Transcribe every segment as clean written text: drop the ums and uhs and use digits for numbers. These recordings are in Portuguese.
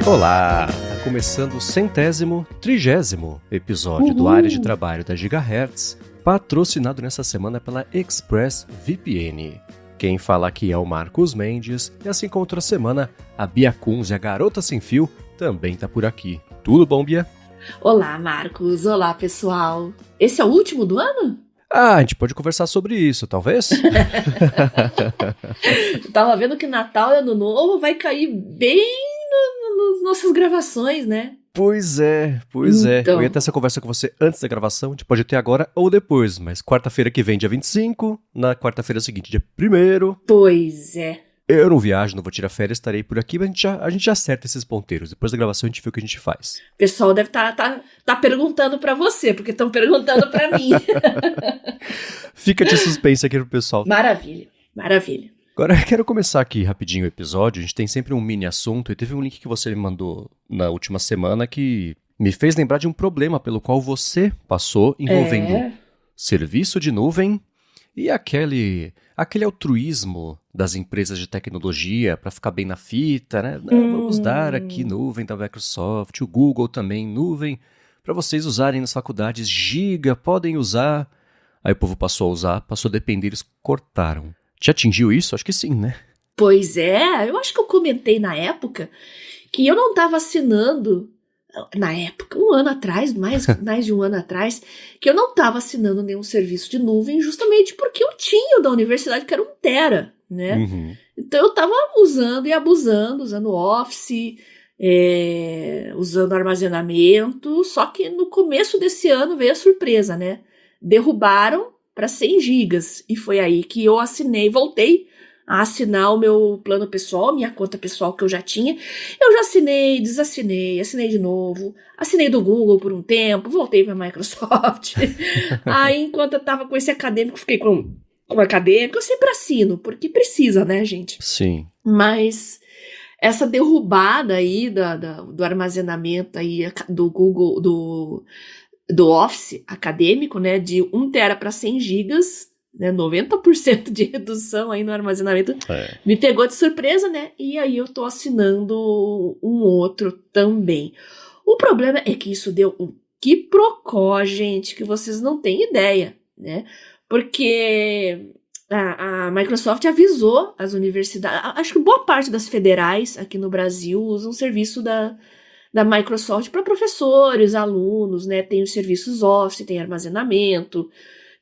Olá! Tá começando o 130º episódio do Área de Trabalho da Gigahertz, patrocinado nessa semana pela ExpressVPN. Quem fala aqui é o Marcos Mendes, e assim como outra semana, a Bia Kunz e a Garota Sem Fio também tá por aqui. Tudo bom, Bia? Olá, Marcos. Olá, pessoal. Esse é o último do ano? A gente pode conversar sobre isso, talvez? Tava vendo que Natal e Ano Novo vai cair bem nas nossas gravações, né? Pois é. Então. Eu ia ter essa conversa com você antes da gravação, a gente pode ter agora ou depois, mas quarta-feira que vem, dia 25, na quarta-feira seguinte, dia 1º. Pois é. Eu não viajo, não vou tirar férias, estarei por aqui, mas a gente já acerta esses ponteiros. Depois da gravação a gente vê o que a gente faz. O pessoal deve tá perguntando pra você, porque estão perguntando pra mim. Fica de suspense aqui pro pessoal. Maravilha. Agora, eu quero começar aqui rapidinho o episódio. A gente tem sempre um mini assunto e teve um link que você me mandou na última semana que me fez lembrar de um problema pelo qual você passou envolvendo serviço de nuvem e aquele altruísmo das empresas de tecnologia para ficar bem na fita, né? Vamos dar aqui nuvem da Microsoft, o Google também, nuvem, para vocês usarem nas faculdades, giga, podem usar. Aí o povo passou a usar, passou a depender, eles cortaram. Te atingiu isso? Acho que sim, né? Pois é, eu acho que eu comentei na época que eu não estava assinando, na época, um ano atrás, mais de um ano atrás, que eu não estava assinando nenhum serviço de nuvem justamente porque eu tinha o da universidade, que era 1 tera, né? Uhum. Então eu estava usando e abusando, usando Office, usando armazenamento, só que no começo desse ano veio a surpresa, né? Derrubaram para 100 gigas, e foi aí que eu voltei a assinar o meu plano pessoal, minha conta pessoal que eu já tinha. Eu já assinei, desassinei, assinei de novo, assinei do Google por um tempo, voltei para a Microsoft. Aí, enquanto eu tava com esse acadêmico, fiquei com o acadêmico. Eu sempre assino, porque precisa, né, gente? Sim. Mas essa derrubada aí do armazenamento aí do Google, do Office acadêmico, né, de 1 tera para 100 gigas, né, 90% de redução aí no armazenamento, me pegou de surpresa, né, e aí eu tô assinando um outro também. O problema é que isso deu um quiprocó, gente, que vocês não têm ideia, né, porque a Microsoft avisou as universidades, acho que boa parte das federais aqui no Brasil usam serviço da Microsoft para professores, alunos, né? Tem os serviços Office, tem armazenamento,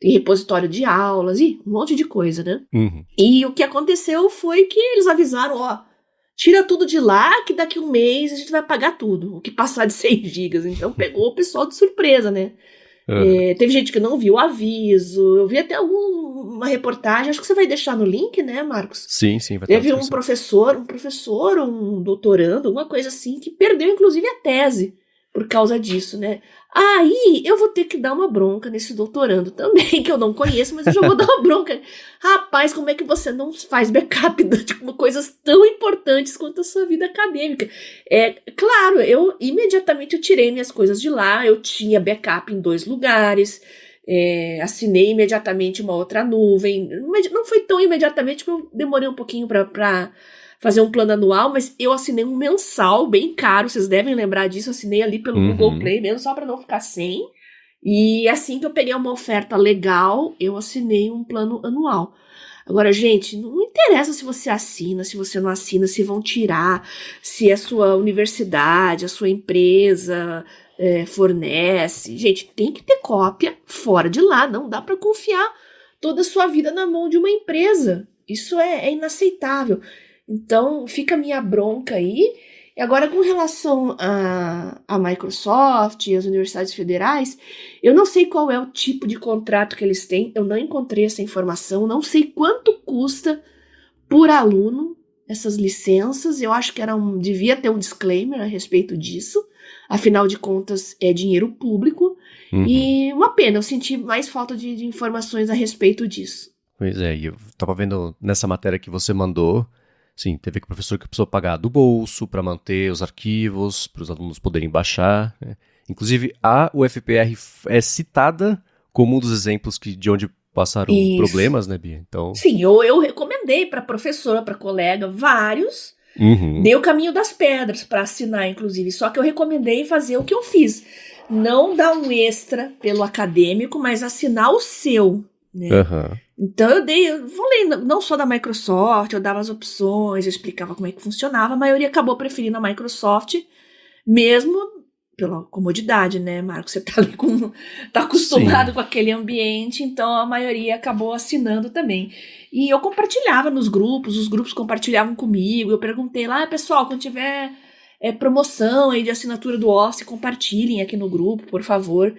tem repositório de aulas e um monte de coisa, né? Uhum. E o que aconteceu foi que eles avisaram, tira tudo de lá que daqui um mês a gente vai pagar tudo, o que passar de 100 gigas. Então pegou o pessoal de surpresa, né? Teve gente que não viu o aviso, eu vi até uma reportagem, acho que você vai deixar no link, né, Marcos? Sim, vai Teve um professor, um doutorando, alguma coisa assim, que perdeu inclusive a tese por causa disso, né? Aí eu vou ter que dar uma bronca nesse doutorando também, que eu não conheço, mas eu já vou dar uma bronca. Rapaz, como é que você não faz backup de coisas tão importantes quanto a sua vida acadêmica? Claro, eu imediatamente tirei minhas coisas de lá, eu tinha backup em 2 lugares, assinei imediatamente uma outra nuvem, não foi tão imediatamente, porque eu demorei um pouquinho para fazer um plano anual, mas eu assinei um mensal bem caro, vocês devem lembrar disso, eu assinei ali pelo Google Play mesmo, só para não ficar sem, e assim que eu peguei uma oferta legal, eu assinei um plano anual. Agora, gente, não interessa se você assina, se você não assina, se vão tirar, se a sua universidade, a sua empresa fornece. Gente, tem que ter cópia fora de lá, não dá para confiar toda a sua vida na mão de uma empresa. Isso é inaceitável. Então, fica a minha bronca aí. E agora, com relação à Microsoft e às universidades federais, eu não sei qual é o tipo de contrato que eles têm, eu não encontrei essa informação, não sei quanto custa por aluno essas licenças, eu acho que devia ter um disclaimer a respeito disso, afinal de contas é dinheiro público, e uma pena, eu senti mais falta de informações a respeito disso. Pois é, e eu tava vendo nessa matéria que você mandou. Sim, teve que o professor que precisou pagar do bolso para manter os arquivos, para os alunos poderem baixar, né? Inclusive, a UFPR é citada como um dos exemplos de onde passaram problemas, né, Bia? Então... Sim, eu recomendei para professora, para colega, vários Dei o caminho das pedras para assinar, inclusive. Só que eu recomendei fazer o que eu fiz. Não dar um extra pelo acadêmico, mas assinar o seu, né? Então eu falei, não só da Microsoft, eu dava as opções, eu explicava como é que funcionava. A maioria acabou preferindo a Microsoft, mesmo pela comodidade, né, Marcos? Você tá ali tá acostumado com aquele ambiente, então a maioria acabou assinando também. E eu compartilhava nos grupos, os grupos compartilhavam comigo, eu perguntei lá, pessoal, quando tiver promoção aí de assinatura do Office, compartilhem aqui no grupo, por favor.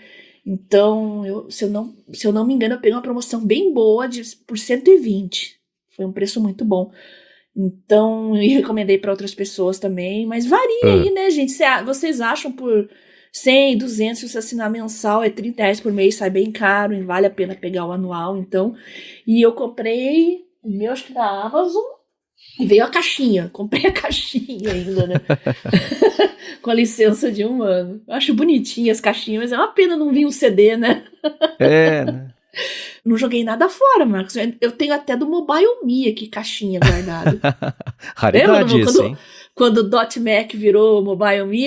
Então, se eu não me engano, eu peguei uma promoção bem boa por 120. Foi um preço muito bom. Então, eu recomendei para outras pessoas também, mas varia aí, né, gente? Vocês acham por 100, 200, se você assinar mensal, é R$30 por mês, sai bem caro, e vale a pena pegar o anual, então. E eu comprei o meu, acho que da Amazon, e veio a caixinha. Comprei a caixinha ainda, né? Com a licença de 1 ano. Eu acho bonitinha as caixinhas, mas é uma pena não vir um CD, né? Né? Não joguei nada fora, Marcos. Eu tenho até do Mobile Me aqui, caixinha guardada. Raridade isso, hein? Quando o .Mac virou Mobile Me,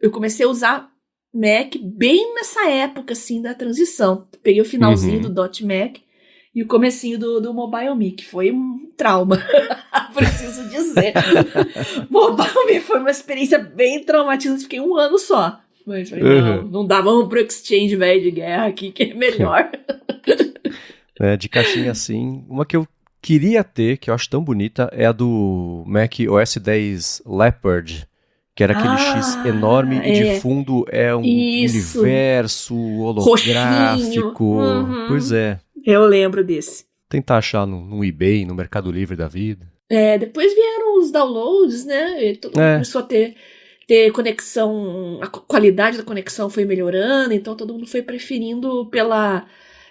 eu comecei a usar Mac bem nessa época, assim, da transição. Peguei o finalzinho do .Mac e o comecinho do Mobile Me, que foi um trauma, preciso dizer. Mobile Me foi uma experiência bem traumatizante, fiquei 1 ano só. Mas não dava pro Exchange velho de guerra aqui, que é melhor. De caixinha assim, uma que eu queria ter, que eu acho tão bonita, é a do Mac OS X Leopard, que era aquele X enorme e de fundo é um universo holográfico. Pois é. Eu lembro desse. Tentar achar no eBay, no Mercado Livre da vida. Depois vieram os downloads, né? E todo mundo começou a ter conexão, a qualidade da conexão foi melhorando, então todo mundo foi preferindo pela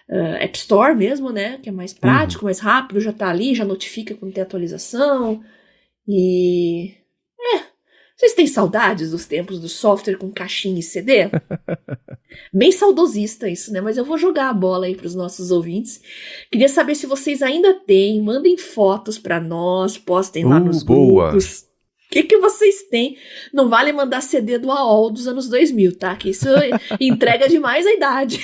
App Store mesmo, né? Que é mais prático, mais rápido, já tá ali, já notifica quando tem atualização. E... vocês têm saudades dos tempos do software com caixinha e CD? Bem saudosista isso, né? Mas eu vou jogar a bola aí pros nossos ouvintes. Queria saber se vocês ainda têm, mandem fotos pra nós, postem lá nos grupos. O que vocês têm? Não vale mandar CD do AOL dos anos 2000, tá? Que isso entrega demais a idade.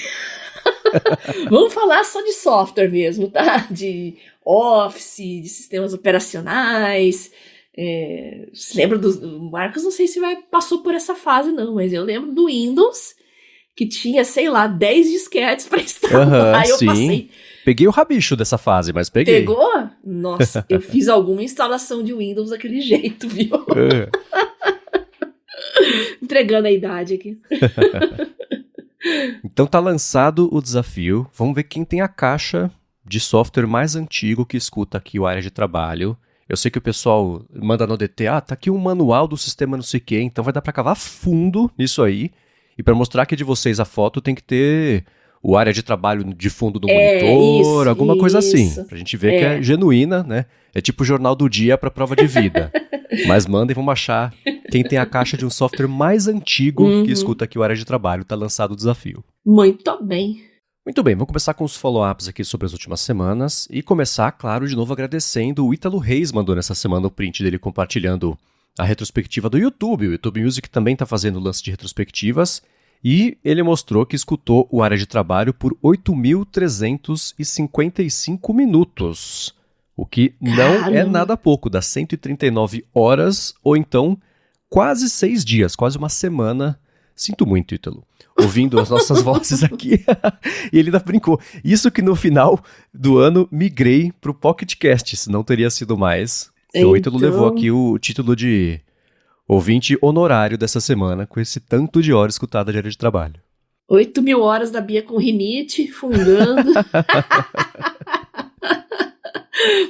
Vamos falar só de software mesmo, tá? De Office, de sistemas operacionais. Você lembra do Marcos? Não sei se passou por essa fase, não, mas eu lembro do Windows, que tinha, sei lá, 10 disquetes pra instalar. Aí eu passei. Peguei o rabicho dessa fase, mas peguei. Pegou? Nossa, eu fiz alguma instalação de Windows daquele jeito, viu? Entregando a idade aqui. Então tá lançado o desafio. Vamos ver quem tem a caixa de software mais antigo que escuta aqui o Área de Trabalho. Eu sei que o pessoal manda no DT, tá aqui um manual do sistema não sei o quê, então vai dar pra cavar fundo nisso aí. E pra mostrar que de vocês a foto tem que ter o Área de Trabalho de fundo do monitor, alguma coisa assim. Pra gente ver que é genuína, né? É tipo o Jornal do Dia pra prova de vida. Mas mandem, vamos achar quem tem a caixa de um software mais antigo que escuta aqui o Área de Trabalho. Tá lançado o desafio. Muito bem. Muito bem, vamos começar com os follow-ups aqui sobre as últimas semanas. E começar, claro, de novo agradecendo. O Ítalo Reis mandou nessa semana o print dele compartilhando a retrospectiva do YouTube. O YouTube Music também tá fazendo lance de retrospectivas. E ele mostrou que escutou o Área de Trabalho por 8.355 minutos. O que não é nada pouco, dá 139 horas, ou então quase 6 dias, quase uma semana. Sinto muito, Ítalo, ouvindo as nossas vozes aqui. E ele ainda brincou. Isso que no final do ano migrei pro Pocket Cast, senão teria sido mais. Então o Ítalo levou aqui o título de ouvinte honorário dessa semana, com esse tanto de horas escutada de Área de Trabalho. 8.000 horas da Bia com rinite, fungando.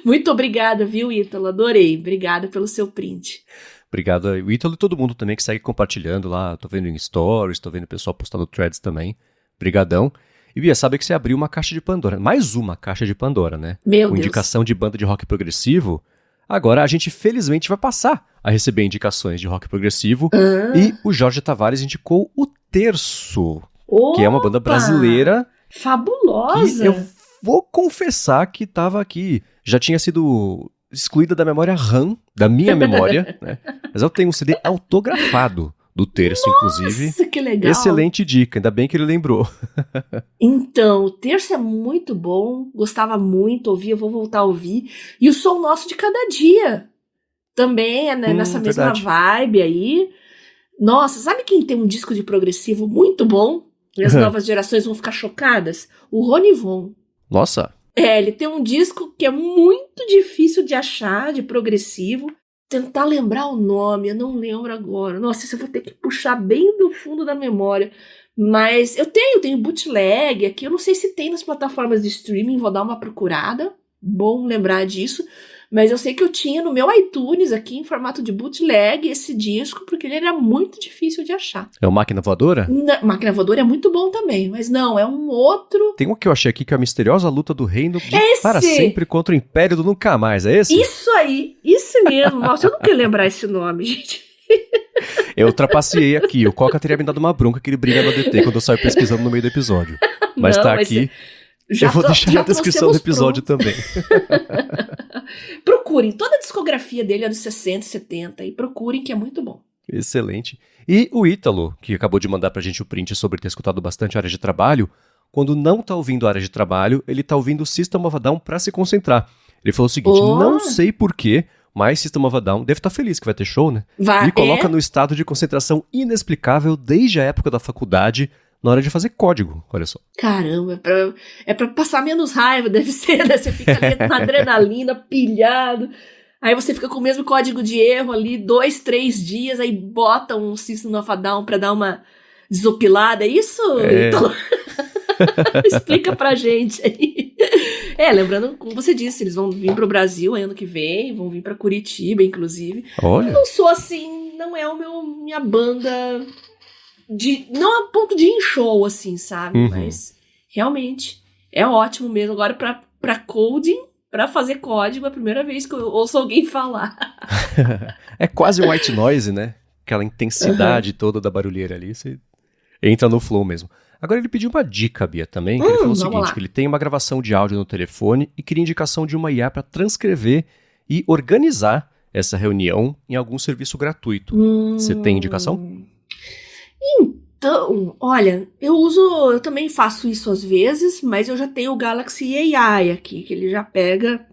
Muito obrigada, viu, Ítalo? Adorei. Obrigada pelo seu print. Obrigado ao Ítalo e todo mundo também que segue compartilhando lá. Tô vendo em stories, tô vendo o pessoal postando threads também. Brigadão. E Bia, sabe que você abriu uma caixa de Pandora. Mais uma caixa de Pandora, né? Meu com Deus. Indicação de banda de rock progressivo. Agora a gente felizmente vai passar a receber indicações de rock progressivo. E o Jorge Tavares indicou o Terço, que é uma banda brasileira. Fabulosa! Que eu vou confessar que estava aqui. Já tinha sido excluída da memória RAM, da minha memória, né? Mas eu tenho um CD autografado do Terço, inclusive. Nossa, que legal! Excelente dica, ainda bem que ele lembrou. Então, o Terço é muito bom, gostava muito, ouvia, vou voltar a ouvir. E o Som Nosso de Cada Dia também é, né, nessa mesma verdade. vibe aí. Nossa, sabe quem tem um disco de progressivo muito bom? E as novas gerações vão ficar chocadas? O Ronivon. Nossa. Ele tem um disco que é muito difícil de achar, de progressivo. Tentar lembrar o nome, eu não lembro agora. Nossa, isso eu vou ter que puxar bem do fundo da memória. Mas eu tenho bootleg aqui. Eu não sei se tem nas plataformas de streaming, vou dar uma procurada. Bom lembrar disso. Mas eu sei que eu tinha no meu iTunes aqui, em formato de bootleg, esse disco, porque ele era muito difícil de achar. É o Máquina Voadora? Máquina Voadora é muito bom também, mas não, é um outro... Tem um que eu achei aqui que é a misteriosa luta do reino de Esse! Para Sempre contra o Império do Nunca Mais, é esse? Isso aí, isso mesmo. Nossa, eu não quero lembrar esse nome, gente. Eu trapaceei aqui, o Coca teria me dado uma bronca que ele briga no ADT quando eu saio pesquisando no meio do episódio. Mas Não, tá mas aqui, eu vou deixar na descrição do episódio também. Procurem, toda a discografia dele é dos 60, 70, e procurem que é muito bom. Excelente. E o Ítalo, que acabou de mandar pra gente o print sobre ter escutado bastante Área de Trabalho, quando não tá ouvindo Área de Trabalho, ele tá ouvindo System of a Down pra se concentrar. Ele falou o seguinte, não sei porquê, mas System of a Down deve estar feliz que vai ter show, né? Me coloca no estado de concentração inexplicável desde a época da faculdade, na hora de fazer código, olha só. Caramba, é pra passar menos raiva, deve ser, né? Você fica ali na adrenalina, pilhado, aí você fica com o mesmo código de erro ali, 2, 3 dias, aí bota um System of a Down pra dar uma desopilada, é isso? Então, explica pra gente aí. Lembrando, como você disse, eles vão vir pro Brasil ano que vem, vão vir pra Curitiba, inclusive. Olha. Eu não sou assim, não é minha banda... não a ponto de ir em show, assim, sabe? Mas realmente é ótimo mesmo. Agora, pra coding, pra fazer código, é a primeira vez que eu ouço alguém falar. É quase white noise, né? Aquela intensidade toda da barulheira ali, você entra no flow mesmo. Agora ele pediu uma dica, Bia, também, que ele falou o seguinte, que ele tem uma gravação de áudio no telefone e queria indicação de uma IA para transcrever e organizar essa reunião em algum serviço gratuito. Você tem indicação? Então, olha, eu também faço isso às vezes, mas eu já tenho o Galaxy AI aqui, que ele já pega,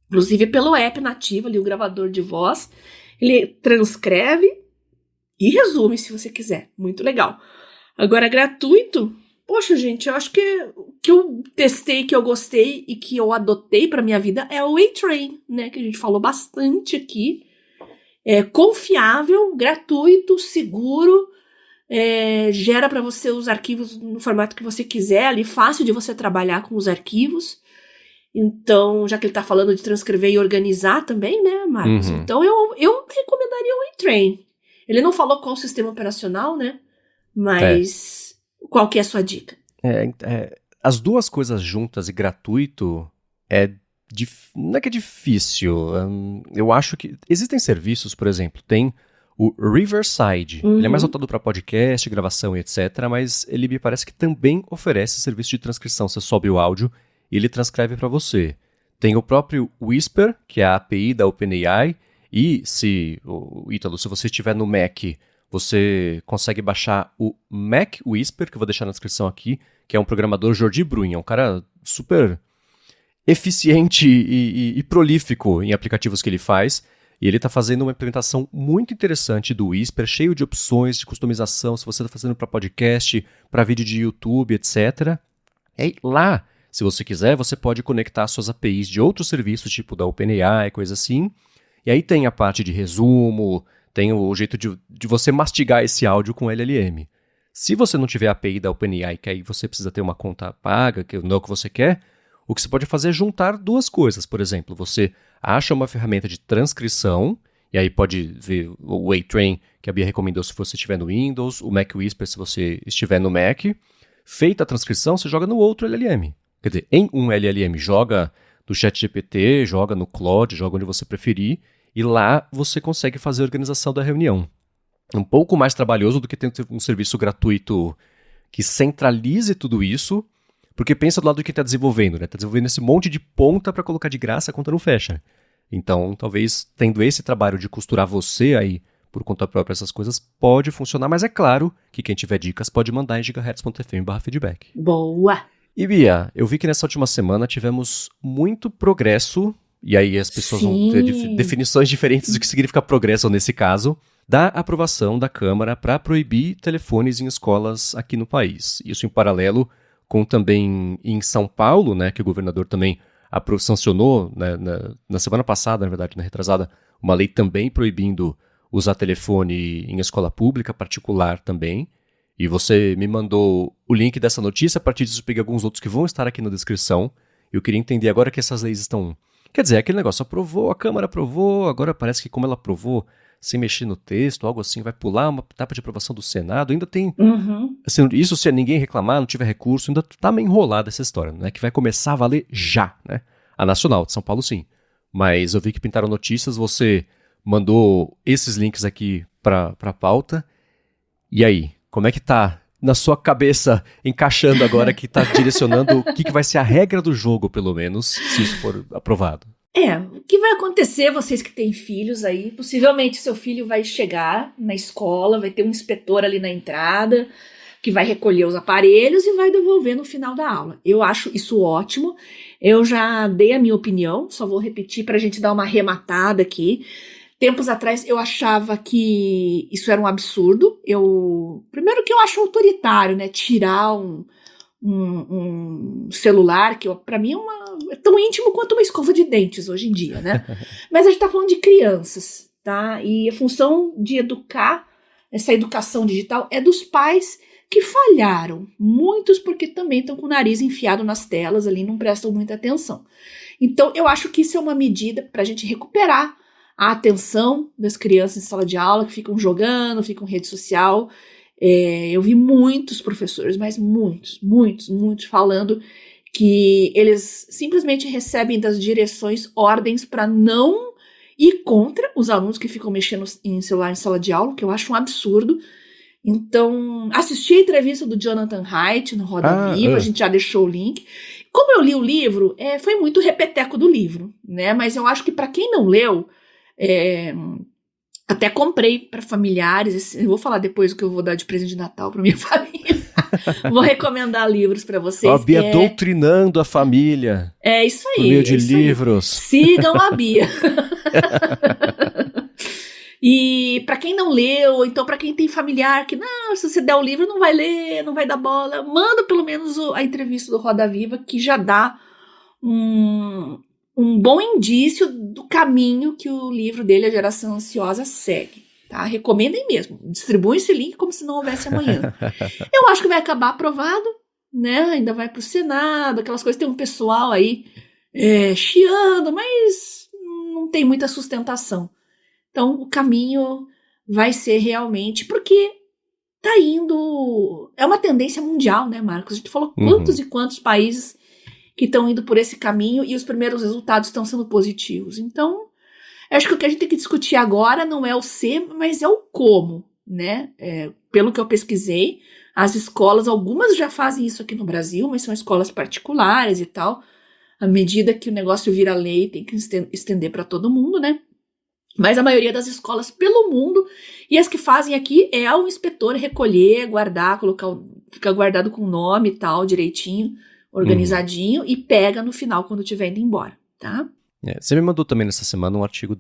inclusive pelo app nativo ali, o gravador de voz, ele transcreve e resume se você quiser, muito legal. Agora, gratuito, poxa gente, eu acho que o que eu testei, que eu gostei e que eu adotei pra minha vida é o A-Train, né, que a gente falou bastante aqui, é confiável, gratuito, seguro, gera para você os arquivos no formato que você quiser, ali fácil de você trabalhar com os arquivos. Então, já que ele tá falando de transcrever e organizar também, né, Marcos? Então, eu recomendaria o A-Train. Ele não falou qual sistema operacional, né? Mas qual que é a sua dica? As duas coisas juntas e gratuito não é que é difícil. Eu acho que existem serviços, por exemplo, tem o Riverside, ele é mais voltado para podcast, gravação e etc, mas ele me parece que também oferece serviço de transcrição. Você sobe o áudio e ele transcreve para você. Tem o próprio Whisper, que é a API da OpenAI, e Ítalo, se você estiver no Mac, você consegue baixar o Mac Whisper, que eu vou deixar na descrição aqui, que é um programador Jordi Bruin, é um cara super eficiente e prolífico em aplicativos que ele faz. E ele está fazendo uma implementação muito interessante do Whisper, cheio de opções de customização, se você está fazendo para podcast, para vídeo de YouTube, etc. E aí, lá, se você quiser, você pode conectar suas APIs de outros serviços, tipo da OpenAI, coisa assim. E aí tem a parte de resumo, tem o jeito de você mastigar esse áudio com LLM. Se você não tiver a API da OpenAI, que aí você precisa ter uma conta paga, que não é o que você quer, o que você pode fazer é juntar duas coisas. Por exemplo, você acha uma ferramenta de transcrição, e aí pode ver o A-Train, que a Bia recomendou se você estiver no Windows, o Mac Whisper se você estiver no Mac. Feita a transcrição, você joga no outro LLM. Quer dizer, em um LLM, joga no ChatGPT, joga no Claude, joga onde você preferir, e lá você consegue fazer a organização da reunião. Um pouco mais trabalhoso do que ter um serviço gratuito que centralize tudo isso, porque pensa do lado de quem está desenvolvendo, né? Está desenvolvendo esse monte de ponta para colocar de graça, a conta não fecha. Então, talvez tendo esse trabalho de costurar você aí por conta própria essas coisas pode funcionar, mas é claro que quem tiver dicas pode mandar em gigahertz.fm/feedback. Boa! E Bia, eu vi que nessa última semana tivemos muito progresso, e aí as pessoas vão ter definições diferentes do que significa progresso nesse caso, da aprovação da Câmara para proibir telefones em escolas aqui no país. Isso em paralelo com também em São Paulo, né, que o governador também sancionou, né, na semana passada, na verdade, na retrasada, uma lei também proibindo usar telefone em escola pública, particular também. E você me mandou o link dessa notícia, a partir disso eu peguei alguns outros que vão estar aqui na descrição. Eu queria entender agora que essas leis estão... Quer dizer, aquele negócio aprovou, a Câmara aprovou, agora parece que como ela aprovou, sem mexer no texto, algo assim, vai pular uma etapa de aprovação do Senado, ainda tem... Assim, isso se ninguém reclamar, não tiver recurso, ainda tá meio enrolada essa história, né? Que vai começar a valer já, né? A Nacional, de São Paulo, sim. Mas eu vi que pintaram notícias, você mandou esses links aqui pra pauta. E aí, como é que tá na sua cabeça, encaixando agora, que tá direcionando o que vai ser a regra do jogo, pelo menos, se isso for aprovado? O que vai acontecer, vocês que têm filhos aí, possivelmente seu filho vai chegar na escola, vai ter um inspetor ali na entrada, que vai recolher os aparelhos e vai devolver no final da aula. Eu acho isso ótimo, eu já dei a minha opinião, só vou repetir para a gente dar uma arrematada aqui. Tempos atrás eu achava que isso era um absurdo. Primeiro que eu acho autoritário, né? Tirar um celular, que para mim é tão íntimo quanto uma escova de dentes hoje em dia, né? Mas a gente tá falando de crianças, tá? E a função de educar, essa educação digital, é dos pais que falharam. Muitos porque também estão com o nariz enfiado nas telas ali, não prestam muita atenção. Então eu acho que isso é uma medida para a gente recuperar a atenção das crianças em sala de aula, que ficam jogando, ficam em rede social. Eu vi muitos professores, mas muitos falando que eles simplesmente recebem das direções ordens para não ir contra os alunos que ficam mexendo em celular em sala de aula, que eu acho um absurdo. Então, assisti a entrevista do Jonathan Haidt no Roda Viva, a gente já deixou o link. Como eu li o livro, foi muito repeteco do livro, né? Mas eu acho que para quem não leu, até comprei para familiares. Eu vou falar depois o que eu vou dar de presente de Natal para minha família. Vou recomendar livros para vocês. A Bia doutrinando a família. É isso aí. Por meio de livros. Aí. Sigam a Bia. E para quem não leu, ou então para quem tem familiar que, não, se você der o livro não vai ler, não vai dar bola, manda pelo menos a entrevista do Roda Viva, que já dá um bom indício do caminho que o livro dele, A Geração Ansiosa, segue. Tá? Recomendem mesmo. Distribuem esse link como se não houvesse amanhã. Eu acho que vai acabar aprovado, né? Ainda vai pro Senado, aquelas coisas. Tem um pessoal aí chiando, mas não tem muita sustentação. Então, o caminho vai ser realmente... Porque tá indo... É uma tendência mundial, né, Marcos? A gente falou quantos e quantos países que estão indo por esse caminho e os primeiros resultados estão sendo positivos. Então, acho que o que a gente tem que discutir agora não é o se, mas é o como, né? Pelo que eu pesquisei, as escolas, algumas já fazem isso aqui no Brasil, mas são escolas particulares e tal. À medida que o negócio vira lei, tem que estender para todo mundo, né? Mas a maioria das escolas pelo mundo, e as que fazem aqui é o inspetor recolher, guardar, fica guardado com o nome e tal, direitinho, organizadinho, e pega no final quando estiver indo embora, tá? Você me mandou também nessa semana um artigo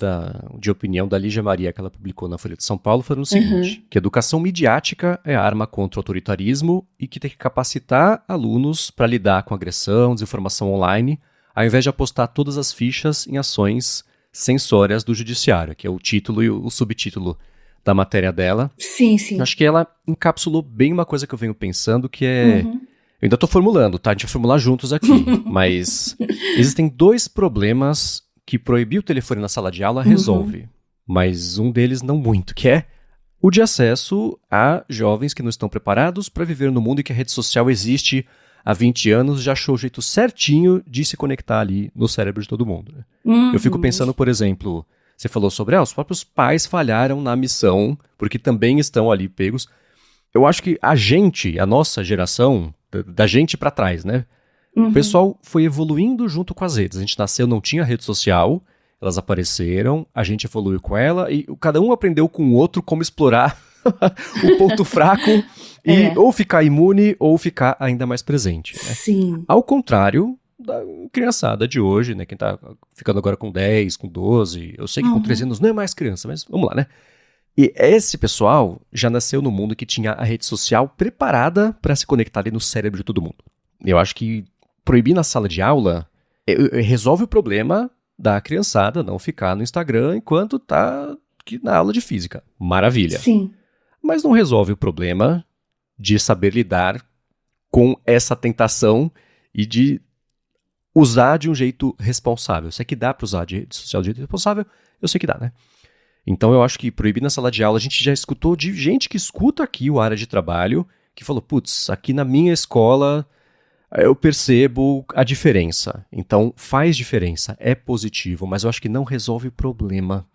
de opinião da Lígia Maria, que ela publicou na Folha de São Paulo, falando o seguinte, que educação midiática é arma contra o autoritarismo e que tem que capacitar alunos para lidar com agressão, desinformação online, ao invés de apostar todas as fichas em ações censórias do judiciário, que é o título e o subtítulo da matéria dela. Sim, sim. Acho que ela encapsulou bem uma coisa que eu venho pensando, que é... Eu ainda estou formulando, tá? A gente vai formular juntos aqui. Mas existem dois problemas que proibir o telefone na sala de aula resolve. Mas um deles não muito, que é o de acesso a jovens que não estão preparados para viver no mundo em que a rede social existe há 20 anos, já achou o jeito certinho de se conectar ali no cérebro de todo mundo. Eu fico pensando, por exemplo, você falou sobre os próprios pais falharam na missão, porque também estão ali pegos. Eu acho que a nossa geração, da gente pra trás, né? O pessoal foi evoluindo junto com as redes. A gente nasceu, não tinha rede social, Elas apareceram, a gente evoluiu com ela e cada um aprendeu com o outro como explorar o ponto fraco e ou ficar imune ou ficar ainda mais presente. Né? Sim. Ao contrário da criançada de hoje, né? Quem tá ficando agora com 10, com 12, eu sei que com 13 anos não é mais criança, mas vamos lá, né? E esse pessoal já nasceu no mundo que tinha a rede social preparada para se conectar ali no cérebro de todo mundo. Eu acho que proibir na sala de aula resolve o problema da criançada não ficar no Instagram enquanto tá aqui na aula de física. Maravilha. Sim. Mas não resolve o problema de saber lidar com essa tentação e de usar de um jeito responsável. Se é que dá para usar de rede social de jeito responsável, eu sei que dá, né? Então eu acho que proibir na sala de aula, a gente já escutou de gente que escuta aqui o área de trabalho, que falou, putz, aqui na minha escola eu percebo a diferença. Então faz diferença, é positivo, mas eu acho que não resolve o problema.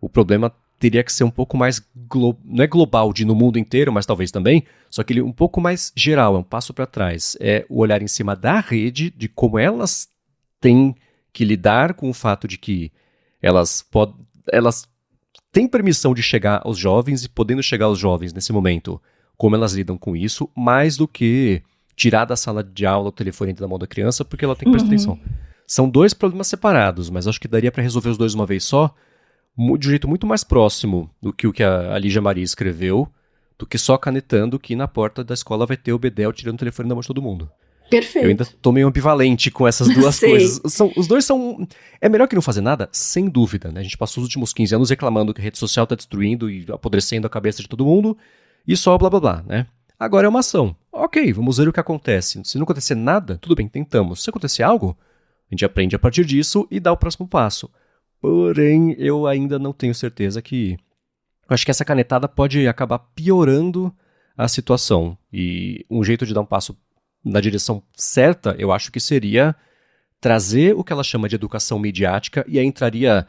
O problema teria que ser um pouco mais, não é global de no mundo inteiro, mas talvez também, só que ele um pouco mais geral, é um passo para trás. É o olhar em cima da rede, de como elas têm que lidar com o fato de que elas têm permissão de chegar aos jovens e podendo chegar aos jovens nesse momento, como elas lidam com isso, mais do que tirar da sala de aula o telefone da mão da criança porque ela tem que prestar atenção. São dois problemas separados, mas acho que daria para resolver os dois de uma vez só, de um jeito muito mais próximo do que o que a Lígia Maria escreveu, do que só canetando que na porta da escola vai ter o Bedel tirando o telefone da mão de todo mundo. Perfeito. Eu ainda tô meio ambivalente com essas duas coisas. Os dois são... É melhor que não fazer nada? Sem dúvida, né? A gente passou os últimos 15 anos reclamando que a rede social tá destruindo e apodrecendo a cabeça de todo mundo e só blá blá blá, né? Agora é uma ação. Ok, vamos ver o que acontece. Se não acontecer nada, tudo bem, tentamos. Se acontecer algo, a gente aprende a partir disso e dá o próximo passo. Porém, eu ainda não tenho certeza que... Eu acho que essa canetada pode acabar piorando a situação. E um jeito de dar um passo na direção certa, eu acho que seria trazer o que ela chama de educação midiática, e aí entraria...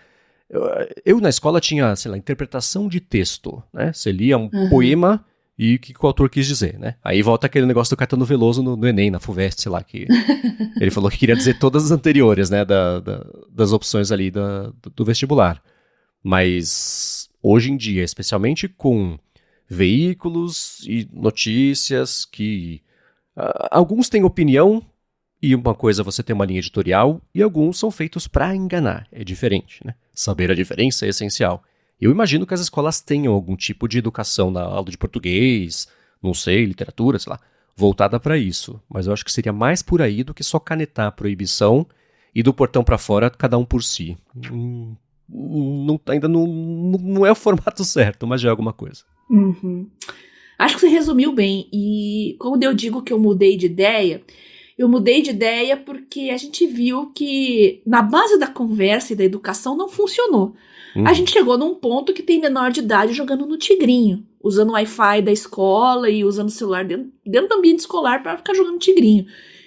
Eu na escola tinha, sei lá, interpretação de texto, né? Você lia um poema e o que o autor quis dizer, né? Aí volta aquele negócio do Caetano Veloso no Enem, na FUVEST, sei lá, que ele falou que queria dizer todas as anteriores, né? Das opções ali do vestibular. Mas hoje em dia, especialmente com veículos e notícias que... alguns têm opinião, e uma coisa você tem uma linha editorial, e alguns são feitos para enganar. É diferente, né? Saber a diferença é essencial. Eu imagino que as escolas tenham algum tipo de educação na aula de português, não sei, literatura, sei lá, voltada para isso. Mas eu acho que seria mais por aí do que só canetar a proibição e do portão para fora, cada um por si. Ainda não é o formato certo, mas já é alguma coisa. Acho que você resumiu bem. E quando eu digo que eu mudei de ideia porque a gente viu que na base da conversa e da educação não funcionou. A gente chegou num ponto que tem menor de idade jogando no tigrinho, usando o Wi-Fi da escola e usando o celular dentro do ambiente escolar para ficar jogando tigrinho.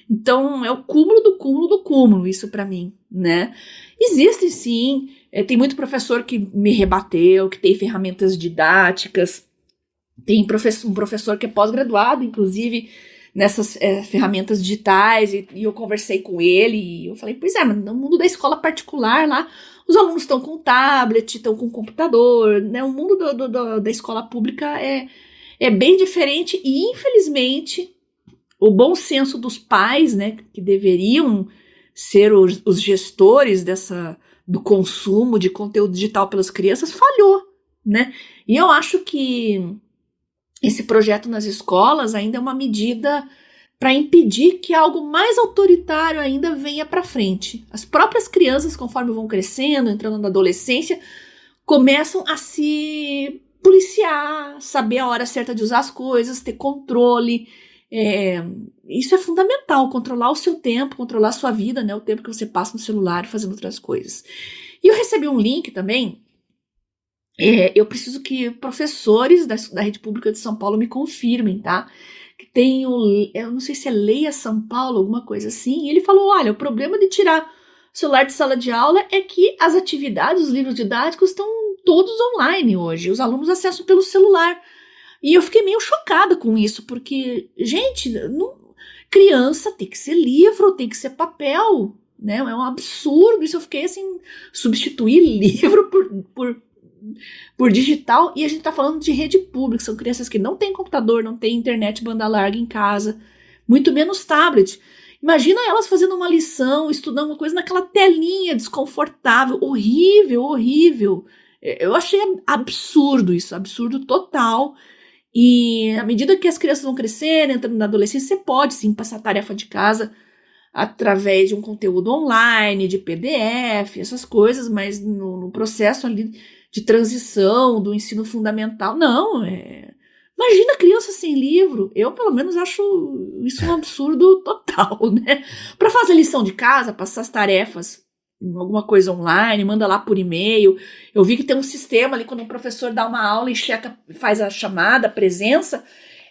Então é o cúmulo do cúmulo do cúmulo isso para mim, né? Existe sim, tem muito professor que me rebateu, que tem ferramentas didáticas, tem um professor que é pós-graduado, inclusive, nessas ferramentas digitais, e eu conversei com ele, e eu falei, pois é, mas no mundo da escola particular lá, os alunos estão com tablet, estão com computador, né? O mundo da escola pública é bem diferente, e infelizmente o bom senso dos pais, né, que deveriam ser os gestores do consumo de conteúdo digital pelas crianças, falhou, né? E eu acho que esse projeto nas escolas ainda é uma medida para impedir que algo mais autoritário ainda venha para frente. As próprias crianças, conforme vão crescendo, entrando na adolescência, começam a se policiar, saber a hora certa de usar as coisas, ter controle. Isso é fundamental, controlar o seu tempo, controlar a sua vida, né, o tempo que você passa no celular fazendo outras coisas. E eu recebi um link também. Eu preciso que professores da rede pública de São Paulo me confirmem, tá? Que tem eu não sei se é Leia São Paulo, alguma coisa assim, e ele falou, olha, o problema de tirar o celular de sala de aula é que as atividades, os livros didáticos estão todos online hoje, os alunos acessam pelo celular. E eu fiquei meio chocada com isso, porque, gente, criança tem que ser livro, tem que ser papel, né? É um absurdo. Isso eu fiquei assim, substituir livro por digital, e a gente tá falando de rede pública, são crianças que não têm computador, não têm internet banda larga em casa, muito menos tablet. Imagina elas fazendo uma lição, estudando uma coisa naquela telinha desconfortável, horrível, horrível. Eu achei absurdo isso, absurdo total. E à medida que as crianças vão crescendo, entrando na adolescência, você pode sim passar tarefa de casa através de um conteúdo online, de PDF, essas coisas, mas no processo ali de transição do ensino fundamental, não. Imagina criança sem livro. Eu, pelo menos, acho isso um absurdo total, né? Para fazer lição de casa, passar as tarefas alguma coisa online, manda lá por e-mail. Eu vi que tem um sistema ali, quando o professor dá uma aula e checa, faz a chamada, a presença,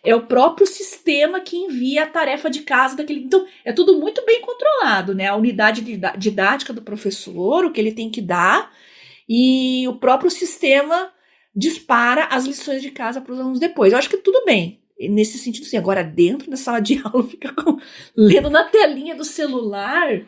é o próprio sistema que envia a tarefa de casa daquele. Então, é tudo muito bem controlado, né? A unidade didática do professor, o que ele tem que dar, e o próprio sistema dispara as lições de casa para os alunos depois. Eu acho que tudo bem. Nesse sentido, sim. Agora, dentro da sala de aula, fica lendo na telinha do celular.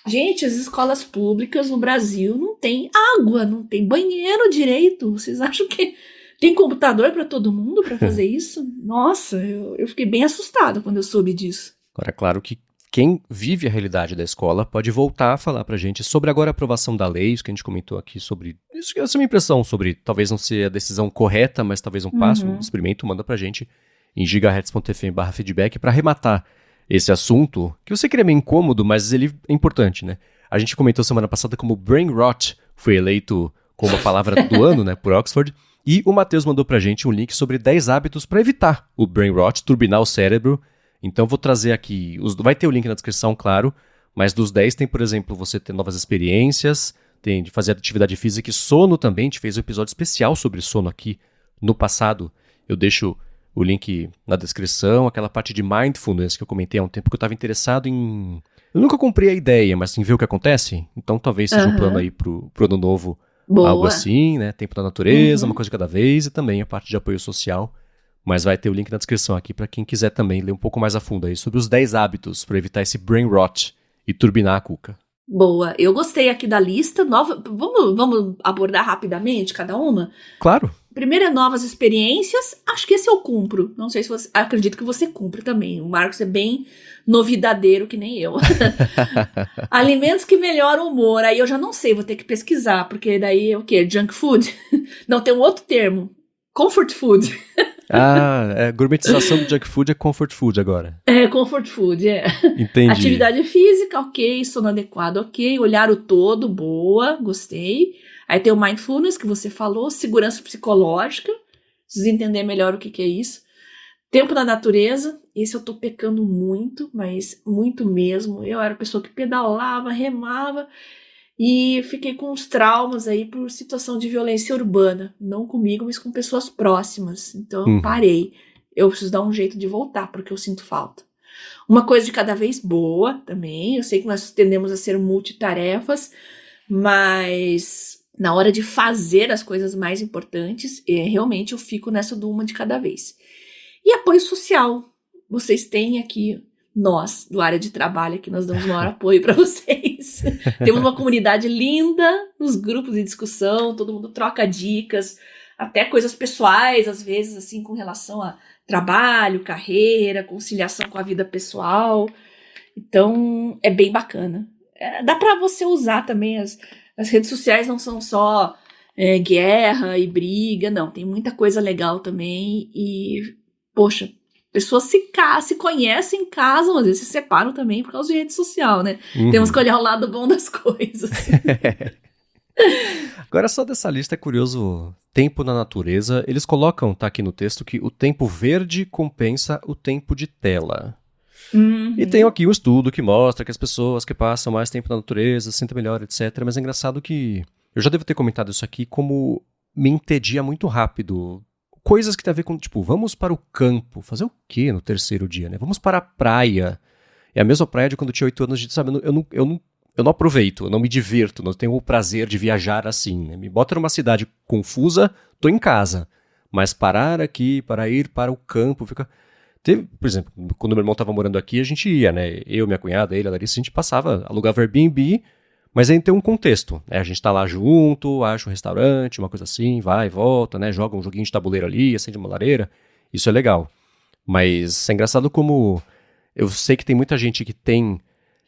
Gente, as escolas públicas no Brasil não tem água, não tem banheiro direito. Vocês acham que tem computador para todo mundo para fazer isso? Nossa, eu fiquei bem assustada quando eu soube disso. Agora, claro que quem vive a realidade da escola pode voltar a falar pra gente sobre agora a aprovação da lei, isso que a gente comentou aqui sobre... Isso, essa é a minha impressão sobre talvez não ser a decisão correta, mas talvez um passo, um experimento, manda pra gente em gigahertz.fm/feedback para arrematar esse assunto, que eu sei que ele é meio incômodo, mas ele é importante, né? A gente comentou semana passada como brain rot foi eleito como a palavra do ano, né, por Oxford, e o Matheus mandou pra gente um link sobre 10 hábitos para evitar o brain rot, turbinar o cérebro. Então vou trazer aqui, vai ter o link na descrição, claro, mas dos 10 tem, por exemplo, você ter novas experiências, tem de fazer atividade física e sono também. A gente fez um episódio especial sobre sono aqui no passado. Eu deixo o link na descrição, aquela parte de mindfulness que eu comentei há um tempo que eu estava interessado em... Eu nunca comprei a ideia, mas em ver o que acontece. Então talvez seja um plano aí pro ano novo. Boa. Algo assim, né? Tempo da natureza, uma coisa de cada vez, e também a parte de apoio social. Mas vai ter o link na descrição aqui para quem quiser também ler um pouco mais a fundo aí sobre os 10 hábitos para evitar esse brain rot e turbinar a cuca. Boa, eu gostei aqui da lista. Vamos abordar rapidamente cada uma? Claro. Primeiro é novas experiências. Acho que esse eu cumpro. Não sei se você... Acredito que você cumpre também. O Marcos é bem novidadeiro que nem eu. Alimentos que melhoram o humor. Aí eu já não sei, vou ter que pesquisar. Porque daí é o quê? Junk food? Não, tem um outro termo. Comfort food. Gourmetização do junk food é comfort food agora. É, comfort food, é. Entendi. Atividade física, ok. Sono adequado, ok. Olhar o todo, boa, gostei. Aí tem o mindfulness, que você falou. Segurança psicológica. Preciso entender melhor o que é isso. Tempo na natureza. Esse eu tô pecando muito, mas muito mesmo. Eu era a pessoa que pedalava, remava. E fiquei com uns traumas aí por situação de violência urbana. Não comigo, mas com pessoas próximas. Então eu parei. Eu preciso dar um jeito de voltar, porque eu sinto falta. Uma coisa de cada vez boa também. Eu sei que nós tendemos a ser multitarefas, mas na hora de fazer as coisas mais importantes, realmente eu fico nessa do uma de cada vez. E apoio social. Vocês têm aqui... Nós, do área de trabalho, aqui nós damos maior apoio para vocês. Temos uma comunidade linda nos grupos de discussão, todo mundo troca dicas, até coisas pessoais, às vezes, assim, com relação a trabalho, carreira, conciliação com a vida pessoal. Então, é bem bacana. Dá para você usar também, as redes sociais não são só guerra e briga, não, tem muita coisa legal também e, poxa, pessoas se conhecem, casam, às vezes se separam também por causa de rede social, né? Temos que olhar o lado bom das coisas. Agora, só dessa lista é curioso, tempo na natureza, eles colocam, tá aqui no texto, que o tempo verde compensa o tempo de tela. E tem aqui um estudo que mostra que as pessoas que passam mais tempo na natureza se sentem melhor, etc. Mas é engraçado que, eu já devo ter comentado isso aqui, como me entedia muito rápido. Coisas que tem a ver com, tipo, vamos para o campo. Fazer o quê no terceiro dia, né? Vamos para a praia. É a mesma praia de quando eu tinha 8 anos de, sabe, eu não aproveito, eu não me divirto, não tenho o prazer de viajar assim, né? Me bota numa cidade confusa, tô em casa. Mas parar aqui, para ir para o campo, fica... Teve, por exemplo, quando meu irmão estava morando aqui, a gente ia, né? Eu, minha cunhada, ele, a Larissa, a gente passava, alugava Airbnb, mas aí tem um contexto, né? A gente tá lá junto, acha um restaurante, uma coisa assim, vai e volta, né? Joga um joguinho de tabuleiro ali, acende uma lareira, isso é legal. Mas é engraçado como eu sei que tem muita gente que tem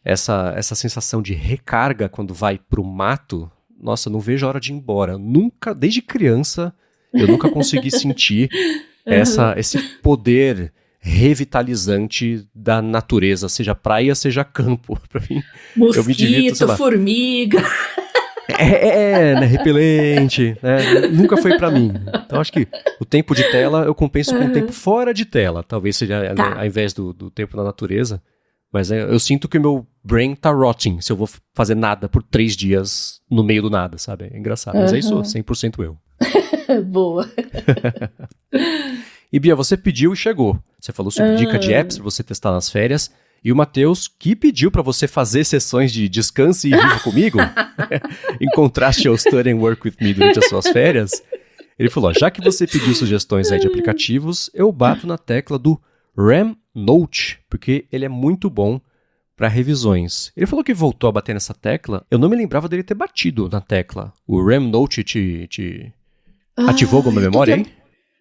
essa sensação de recarga quando vai pro mato. Nossa, eu não vejo a hora de ir embora. Nunca, desde criança, eu nunca consegui sentir esse poder revitalizante da natureza, seja praia, seja campo. Pra mim, Mosquito, eu me divirto, sei lá. formiga. Né, repelente, né, nunca foi pra mim. Então acho que o tempo de tela eu compenso com o tempo fora de tela, talvez seja ao invés do tempo na natureza. Mas eu sinto que o meu brain tá rotting se eu vou fazer nada por 3 dias no meio do nada, sabe? É engraçado, mas é isso, 100% eu. Boa. E Bia, você pediu e chegou. Você falou sobre dica de apps pra você testar nas férias. E o Matheus, que pediu pra você fazer sessões de descanse e vivo comigo, em contraste ao Study and Work With Me durante as suas férias, ele falou, já que você pediu sugestões aí de aplicativos, eu bato na tecla do Remnote, porque ele é muito bom para revisões. Ele falou que voltou a bater nessa tecla, eu não me lembrava dele ter batido na tecla. O Remnote te ativou alguma memória aí?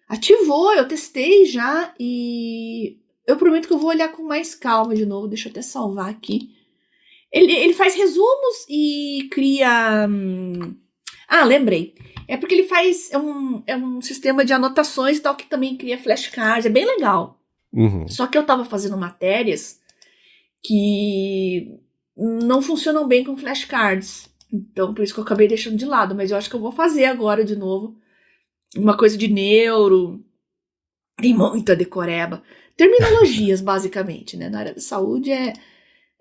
Ativou, eu testei já e eu prometo que eu vou olhar com mais calma de novo. Deixa eu até salvar aqui. Ele faz resumos e cria... lembrei. É porque ele faz... É um sistema de anotações e tal que também cria flashcards. É bem legal. Uhum. Só que eu tava fazendo matérias que não funcionam bem com flashcards. Então, por isso que eu acabei deixando de lado. Mas eu acho que eu vou fazer agora de novo. Uma coisa de neuro, tem muita decoreba. Terminologias, basicamente, né? Na área da saúde é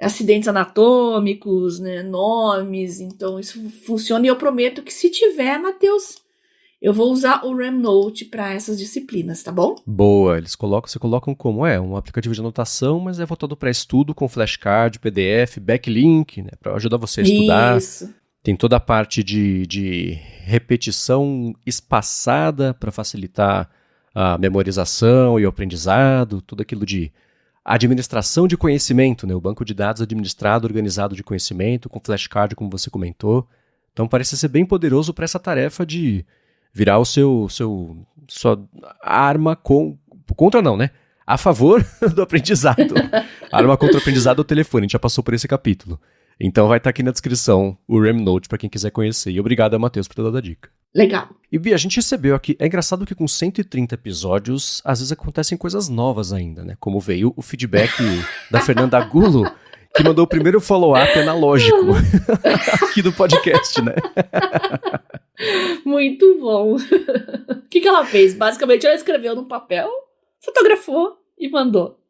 acidentes anatômicos, né? Nomes, então isso funciona. E eu prometo que se tiver, Matheus, eu vou usar o Remnote para essas disciplinas, tá bom? Boa, você colocam como um aplicativo de anotação, mas é voltado para estudo com flashcard, PDF, backlink, né? Para ajudar você a estudar. Isso. Tem toda a parte de repetição espaçada para facilitar a memorização e o aprendizado, tudo aquilo de administração de conhecimento, né? O banco de dados administrado, organizado de conhecimento, com flashcard, como você comentou. Então parece ser bem poderoso para essa tarefa de virar sua arma contra não, né? A favor do aprendizado. Arma contra o aprendizado ao telefone, a gente já passou por esse capítulo. Então vai estar aqui na descrição o Remnote para quem quiser conhecer. E obrigado a Matheus por ter dado a dica. Legal. E Bia, a gente recebeu aqui... É engraçado que com 130 episódios, às vezes acontecem coisas novas ainda, né? Como veio o feedback da Fernanda Agulo, que mandou o primeiro follow-up analógico aqui do podcast, né? Muito bom. O que ela fez? Basicamente, ela escreveu num papel, fotografou e mandou.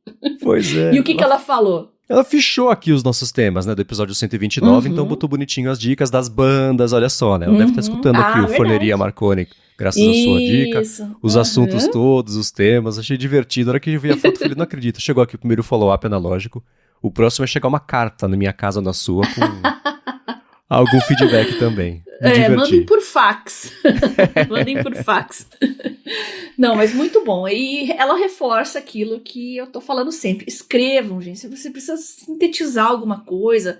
Pois é. E o que ela falou? Ela fichou aqui os nossos temas, né, do episódio 129, então botou bonitinho as dicas das bandas, olha só, né? Ela deve estar escutando aqui o Forneria Marconi, graças à sua dica. Os assuntos todos, os temas, achei divertido. A hora que eu vi a foto, eu falei, não acredito, chegou aqui o primeiro follow-up analógico. O próximo é chegar uma carta na minha casa ou na sua com algum feedback também. Mandem por fax. Mandem por fax. Não, mas muito bom. E ela reforça aquilo que eu tô falando sempre. Escrevam, gente. Se você precisa sintetizar alguma coisa,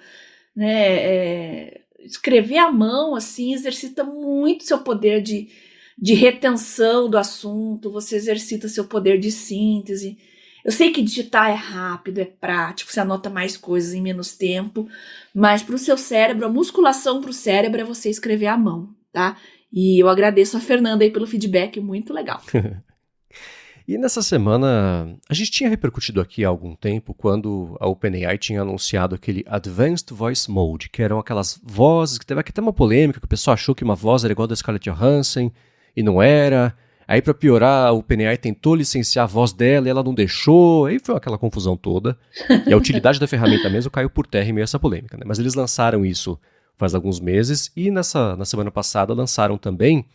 né? Escrever à mão, assim, exercita muito seu poder de retenção do assunto. Você exercita seu poder de síntese. Eu sei que digitar é rápido, é prático, você anota mais coisas em menos tempo, mas para o seu cérebro, a musculação para o cérebro é você escrever à mão, tá? E eu agradeço a Fernanda aí pelo feedback, muito legal. E nessa semana, a gente tinha repercutido aqui há algum tempo, quando a OpenAI tinha anunciado aquele Advanced Voice Mode, que eram aquelas vozes, que teve aqui até uma polêmica, que o pessoal achou que uma voz era igual a da Scarlett Johansson, e não era. Aí, pra piorar, a OpenAI tentou licenciar a voz dela e ela não deixou. Aí foi aquela confusão toda. E a utilidade da ferramenta mesmo caiu por terra em meio a essa polêmica, né? Mas eles lançaram isso faz alguns meses. E na semana passada lançaram também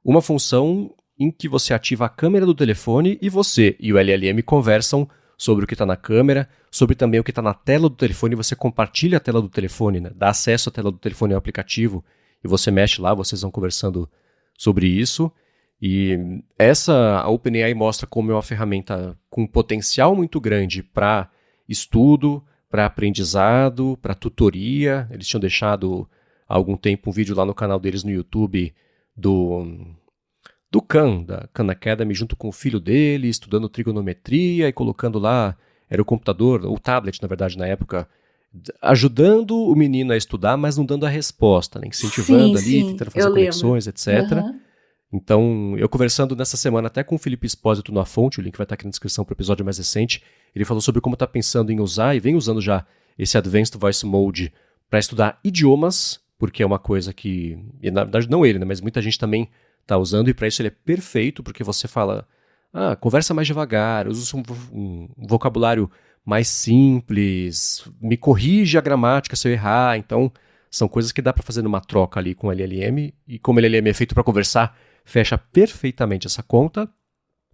uma função em que você ativa a câmera do telefone e você e o LLM conversam sobre o que está na câmera, sobre também o que está na tela do telefone. Você compartilha a tela do telefone, né? Dá acesso à tela do telefone ao aplicativo e você mexe lá, vocês vão conversando sobre isso. E a OpenAI mostra como é uma ferramenta com potencial muito grande para estudo, para aprendizado, para tutoria. Eles tinham deixado há algum tempo um vídeo lá no canal deles no YouTube do Khan, da Khan Academy, junto com o filho dele, estudando trigonometria e colocando lá, era o computador, ou o tablet, na verdade, na época, ajudando o menino a estudar, mas não dando a resposta, né? Incentivando ali, tentando fazer conexões, etc. Uhum. Então, eu conversando nessa semana até com o Felipe Espósito no A Fonte, o link vai estar aqui na descrição para o episódio mais recente, ele falou sobre como está pensando em usar, e vem usando já esse Advanced Voice Mode para estudar idiomas, porque é uma coisa que, e na verdade não ele, né, mas muita gente também está usando, e para isso ele é perfeito, porque você fala, conversa mais devagar, usa um vocabulário mais simples, me corrige a gramática se eu errar, então são coisas que dá para fazer numa troca ali com o LLM, e como o LLM é feito para conversar, fecha perfeitamente essa conta,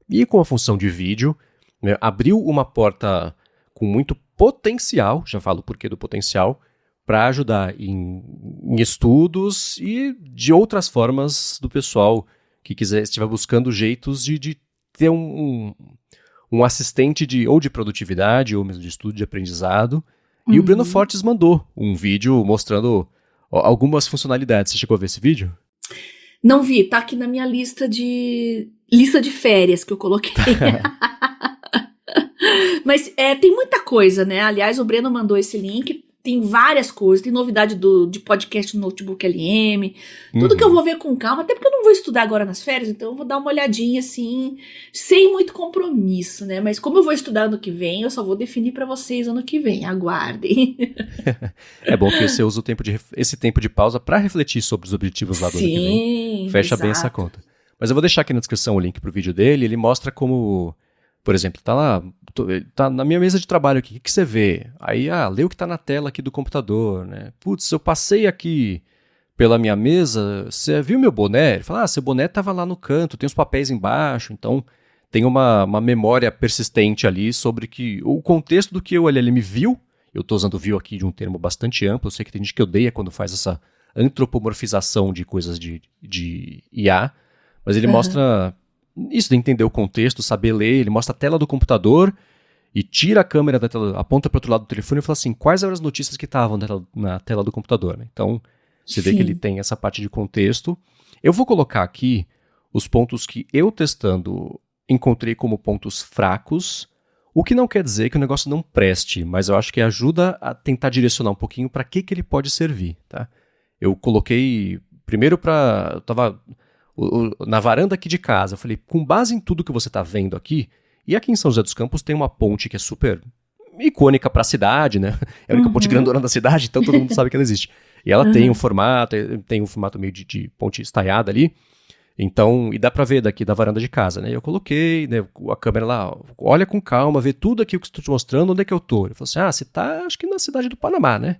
e com a função de vídeo, né, abriu uma porta com muito potencial, já falo o porquê do potencial, para ajudar em estudos e de outras formas do pessoal que estiver buscando jeitos de ter um assistente ou de produtividade ou mesmo de estudo, de aprendizado. E o Breno Fortes mandou um vídeo mostrando algumas funcionalidades. Você chegou a ver esse vídeo? Não vi, tá aqui na minha lista de férias que eu coloquei. Mas tem muita coisa, né? Aliás, o Breno mandou esse link, tem várias coisas, tem novidade de podcast no Notebook LM, tudo que eu vou ver com calma, até porque eu não vou estudar agora nas férias, então eu vou dar uma olhadinha assim, sem muito compromisso, né? Mas como eu vou estudar ano que vem, eu só vou definir pra vocês ano que vem, aguardem. É bom que você usa esse tempo de pausa pra refletir sobre os objetivos lá do ano que vem. Fecha bem essa conta. Mas eu vou deixar aqui na descrição o link pro vídeo dele, ele mostra como... Por exemplo, tá lá, tá na minha mesa de trabalho aqui, o que você vê? Aí, lê o que tá na tela aqui do computador, né? Putz, eu passei aqui pela minha mesa, você viu meu boné? Ele fala, seu boné tava lá no canto, tem os papéis embaixo, então tem uma memória persistente ali sobre o contexto do que o LLM viu. Eu tô usando viu aqui de um termo bastante amplo, eu sei que tem gente que odeia quando faz essa antropomorfização de coisas de IA, mas ele mostra... Isso de entender o contexto, saber ler, ele mostra a tela do computador e tira a câmera da tela, aponta para o outro lado do telefone e fala assim, quais eram as notícias que estavam na tela do computador, né? Então, você vê que ele tem essa parte de contexto. Eu vou colocar aqui os pontos que eu testando encontrei como pontos fracos, o que não quer dizer que o negócio não preste, mas eu acho que ajuda a tentar direcionar um pouquinho para que ele pode servir, tá? Eu coloquei, primeiro eu tava... na varanda aqui de casa, eu falei, com base em tudo que você está vendo aqui, e aqui em São José dos Campos tem uma ponte que é super icônica para a cidade, né? É a única ponte grandona da cidade, então todo mundo sabe que ela existe. E ela tem um formato meio de ponte estaiada ali, então, e dá para ver daqui da varanda de casa, né? Eu coloquei, né, a câmera lá, olha com calma, vê tudo aqui o que estou te mostrando, onde é que eu tô. Ele falou assim, você tá, acho que na cidade do Panamá, né?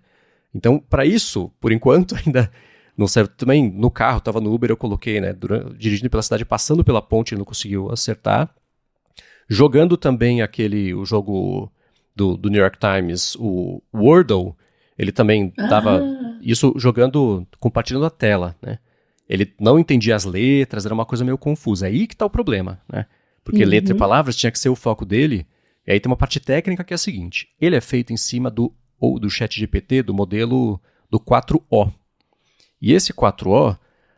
Então, para isso, por enquanto, ainda... Não serve também, no carro, estava no Uber, eu coloquei, né, dirigindo pela cidade, passando pela ponte, ele não conseguiu acertar. Jogando também o jogo do New York Times, o Wordle, ele também estava, isso jogando, compartilhando a tela, né. Ele não entendia as letras, era uma coisa meio confusa. Aí que está o problema, né, porque letra e palavras tinha que ser o foco dele. E aí tem uma parte técnica que é a seguinte, ele é feito em cima do ChatGPT, do modelo do 4O. E esse 4O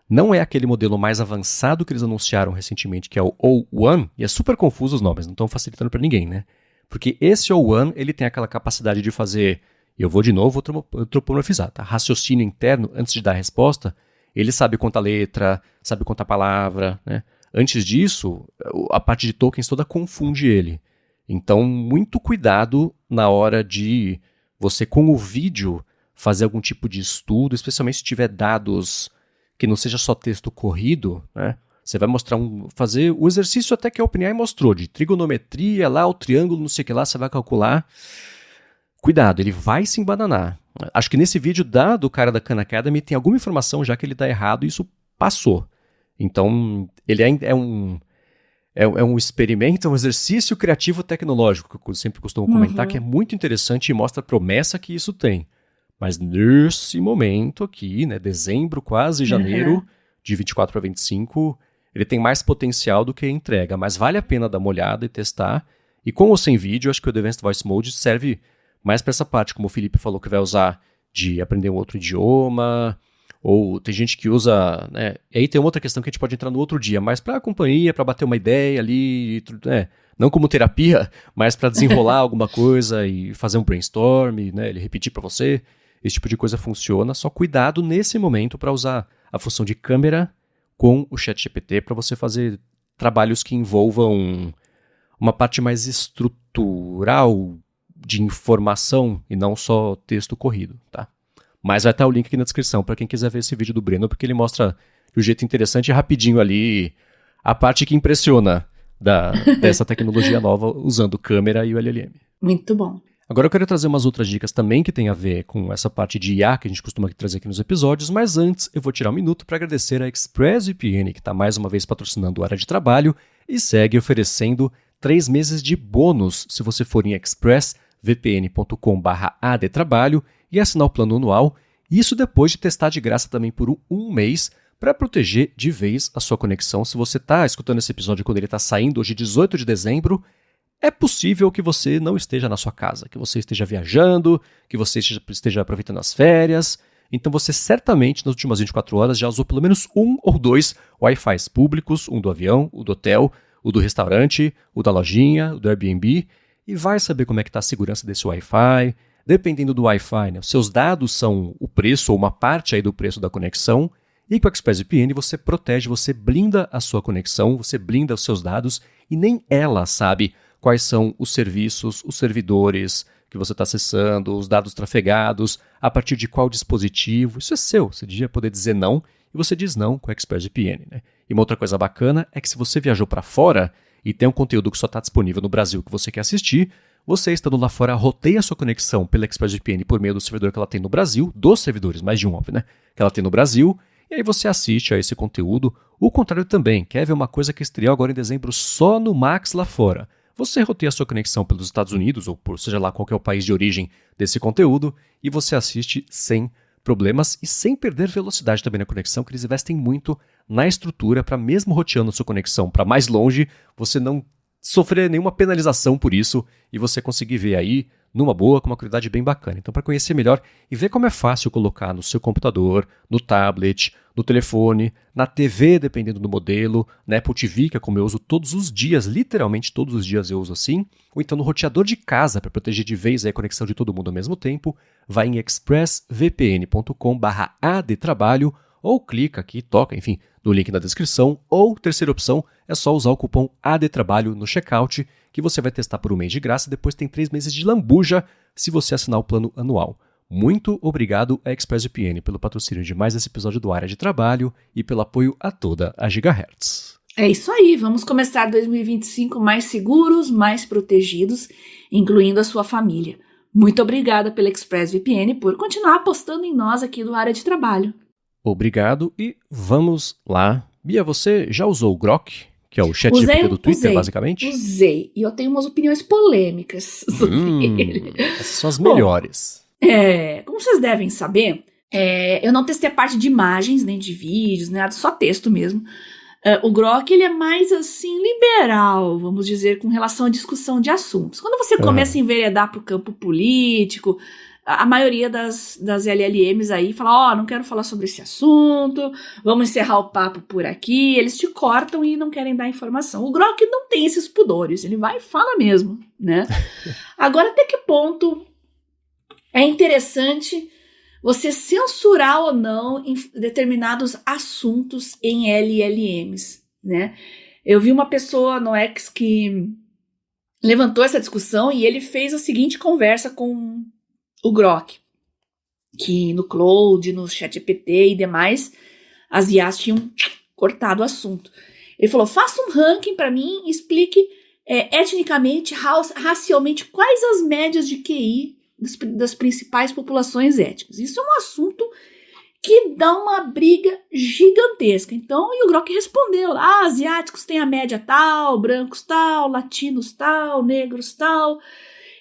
não é aquele modelo mais avançado que eles anunciaram recentemente, que é o O1, e é super confuso os nomes, não estão facilitando para ninguém, né? Porque esse O1, ele tem aquela capacidade de fazer, eu vou de novo antropomorfizar, tá? Raciocínio interno, antes de dar a resposta, ele sabe contar letra, sabe contar palavra, né? Antes disso, a parte de tokens toda confunde ele. Então, muito cuidado na hora de você, com o vídeo, fazer algum tipo de estudo, especialmente se tiver dados que não seja só texto corrido, né? Você vai fazer o exercício até que a OpenAI mostrou, de trigonometria, lá o triângulo, não sei o que lá, você vai calcular. Cuidado, ele vai se embananar. Acho que nesse vídeo do cara da Khan Academy tem alguma informação já que ele dá errado e isso passou. Então, ele ainda é um experimento, é um exercício criativo tecnológico, que eu sempre costumo comentar, que é muito interessante e mostra a promessa que isso tem. Mas nesse momento aqui, né, dezembro, quase janeiro, de 24 para 25, ele tem mais potencial do que entrega, mas vale a pena dar uma olhada e testar. E com ou sem vídeo, acho que o Advanced Voice Mode serve mais para essa parte, como o Felipe falou que vai usar de aprender um outro idioma, ou tem gente que usa, né? E aí tem outra questão que a gente pode entrar no outro dia, mas para a companhia, para bater uma ideia ali, né? Não como terapia, mas para desenrolar alguma coisa e fazer um brainstorm, né? Ele repetir para você, esse tipo de coisa funciona. Só cuidado nesse momento para usar a função de câmera com o ChatGPT para você fazer trabalhos que envolvam uma parte mais estrutural de informação e não só texto corrido, tá? Mas vai estar o link aqui na descrição para quem quiser ver esse vídeo do Breno, porque ele mostra de um jeito interessante e rapidinho ali a parte que impressiona dessa tecnologia nova usando câmera e o LLM. Muito bom. Agora eu quero trazer umas outras dicas também que tem a ver com essa parte de IA que a gente costuma trazer aqui nos episódios, mas antes eu vou tirar um minuto para agradecer a ExpressVPN, que está mais uma vez patrocinando a área de trabalho e segue oferecendo 3 meses de bônus se você for em expressvpn.com/adtrabalho e assinar o plano anual, isso depois de testar de graça também por um mês para proteger de vez a sua conexão. Se você está escutando esse episódio quando ele está saindo, hoje 18 de dezembro, é possível que você não esteja na sua casa, que você esteja viajando, que você esteja aproveitando as férias. Então você certamente nas últimas 24 horas já usou pelo menos 1 ou 2 Wi-Fis públicos, um do avião, o do hotel, o do restaurante, o da lojinha, o do Airbnb, e vai saber como é que está a segurança desse Wi-Fi. Dependendo do Wi-Fi, né, os seus dados são o preço ou uma parte aí do preço da conexão, e com o ExpressVPN você protege, você blinda a sua conexão, você blinda os seus dados, e nem ela sabe quais são os serviços, os servidores que você está acessando, os dados trafegados, a partir de qual dispositivo. Isso é seu, você devia poder dizer não, e você diz não com o ExpressVPN, né? E uma outra coisa bacana é que se você viajou para fora e tem um conteúdo que só está disponível no Brasil que você quer assistir, você estando lá fora roteia a sua conexão pela ExpressVPN por meio do servidor que ela tem no Brasil, dos servidores, mais de um, óbvio, né? Que ela tem no Brasil, e aí você assiste a esse conteúdo. O contrário também, quer ver uma coisa que estreou agora em dezembro só no Max lá fora. Você roteia a sua conexão pelos Estados Unidos, ou por seja lá qual que é o país de origem desse conteúdo, e você assiste sem problemas e sem perder velocidade também na conexão, que eles investem muito na estrutura para mesmo roteando a sua conexão para mais longe, você não sofrer nenhuma penalização por isso e você conseguir ver aí numa boa, com uma qualidade bem bacana. Então, para conhecer melhor e ver como é fácil colocar no seu computador, no tablet, no telefone, na TV, dependendo do modelo, na Apple TV, que é como eu uso todos os dias, literalmente todos os dias eu uso assim, ou então no roteador de casa, para proteger de vez a conexão de todo mundo ao mesmo tempo, vai em expressvpn.com/adtrabalho ou clica aqui, toca, enfim, no link na descrição, ou terceira opção, é só usar o cupom ADTRABALHO no checkout, que você vai testar por um mês de graça, depois tem 3 meses de lambuja se você assinar o plano anual. Muito obrigado a ExpressVPN pelo patrocínio de mais esse episódio do Área de Trabalho e pelo apoio a toda a Gigahertz. É isso aí, vamos começar 2025 mais seguros, mais protegidos, incluindo a sua família. Muito obrigada pela ExpressVPN por continuar apostando em nós aqui do Área de Trabalho. Obrigado e vamos lá. Bia, você já usou o Grok, que é o ChatGPT do Twitter, basicamente? Usei, e eu tenho umas opiniões polêmicas sobre ele. Essas são as melhores. Como vocês devem saber, eu não testei a parte de imagens, nem de vídeos, nada, só texto mesmo. O Grok, ele é mais, assim, liberal, vamos dizer, com relação à discussão de assuntos. Quando você começa a enveredar para o campo político, a maioria das LLMs aí fala, não quero falar sobre esse assunto, vamos encerrar o papo por aqui, eles te cortam e não querem dar informação. O Grok não tem esses pudores, ele vai e fala mesmo, né? Agora, até que ponto é interessante você censurar ou não em determinados assuntos em LLMs, né? Eu vi uma pessoa no X que levantou essa discussão e ele fez a seguinte conversa com o Grok, que no Claude, no ChatGPT e demais, as IAs tinham cortado o assunto. Ele falou, faça um ranking para mim e explique etnicamente, racialmente, quais as médias de QI das principais populações étnicas. Isso é um assunto que dá uma briga gigantesca. Então, e o Grok respondeu, asiáticos têm a média tal, brancos tal, latinos tal, negros tal,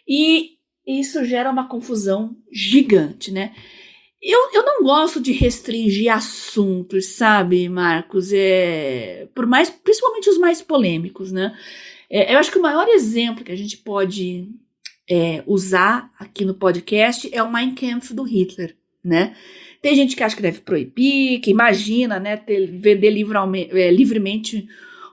e isso gera uma confusão gigante, né? Eu não gosto de restringir assuntos, sabe, Marcos? Principalmente os mais polêmicos, né? Eu acho que o maior exemplo que a gente pode usar aqui no podcast é o Mein Kampf do Hitler, né? Tem gente que acha que deve proibir, que imagina, né, vender livremente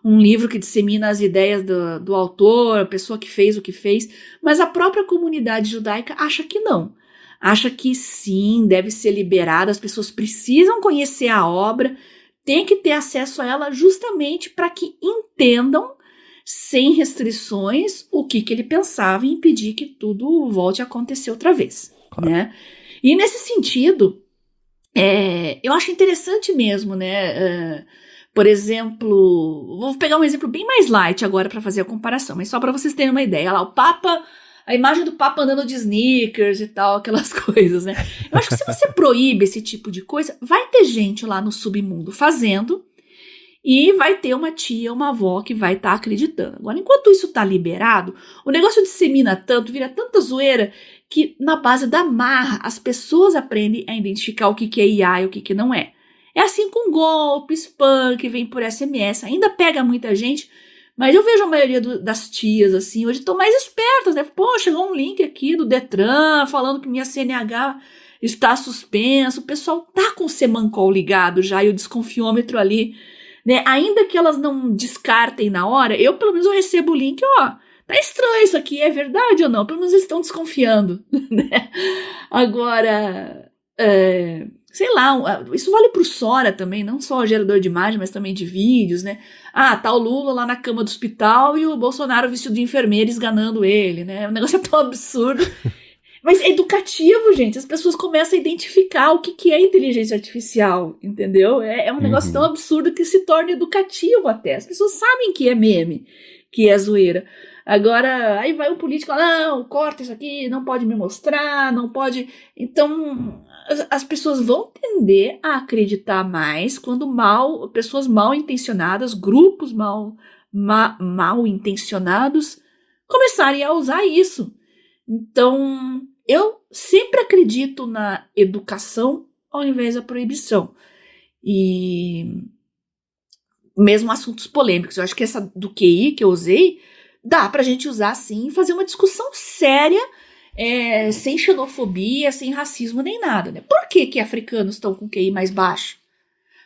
um livro que dissemina as ideias do autor, a pessoa que fez o que fez, mas a própria comunidade judaica acha que não. Acha que sim, deve ser liberado, as pessoas precisam conhecer a obra, tem que ter acesso a ela justamente para que entendam, sem restrições, o que ele pensava e impedir que tudo volte a acontecer outra vez. Claro. Né? E nesse sentido, eu acho interessante mesmo, né? Por exemplo, vou pegar um exemplo bem mais light agora para fazer a comparação, mas só para vocês terem uma ideia. Lá, o Papa, a imagem do Papa andando de sneakers e tal, aquelas coisas, né? Eu acho que se você proíbe esse tipo de coisa, vai ter gente lá no submundo fazendo e vai ter uma tia, uma avó que vai estar acreditando. Agora, enquanto isso está liberado, o negócio dissemina tanto, vira tanta zoeira, que na base da marra as pessoas aprendem a identificar o que é IA e o que não é. É assim com golpes, spam, que vem por SMS, ainda pega muita gente, mas eu vejo a maioria das tias, assim, hoje estão mais espertas, né? Pô, chegou um link aqui do Detran, falando que minha CNH está suspenso, o pessoal tá com o Semancol ligado já, e o desconfiômetro ali, né? Ainda que elas não descartem na hora, eu pelo menos eu recebo o link, ó, tá estranho isso aqui, é verdade ou não? Pelo menos eles estão desconfiando, né? Agora, sei lá, isso vale pro Sora também, não só o gerador de imagem, mas também de vídeos, né? Ah, tá o Lula lá na cama do hospital e o Bolsonaro vestido de enfermeira esganando ele, né? O negócio é tão absurdo. Mas é educativo, gente. As pessoas começam a identificar o que é inteligência artificial, entendeu? É um negócio tão absurdo que se torna educativo até. As pessoas sabem que é meme, que é zoeira. Agora, aí vai um político, não, corta isso aqui, não pode me mostrar, não pode... Então, as pessoas vão tender a acreditar mais quando pessoas mal intencionadas, grupos mal intencionados, começarem a usar isso. Então, eu sempre acredito na educação ao invés da proibição. E mesmo assuntos polêmicos, eu acho que essa do QI que eu usei, dá pra gente usar sim e fazer uma discussão séria, sem xenofobia, sem racismo nem nada, né? Por que africanos estão com QI mais baixo?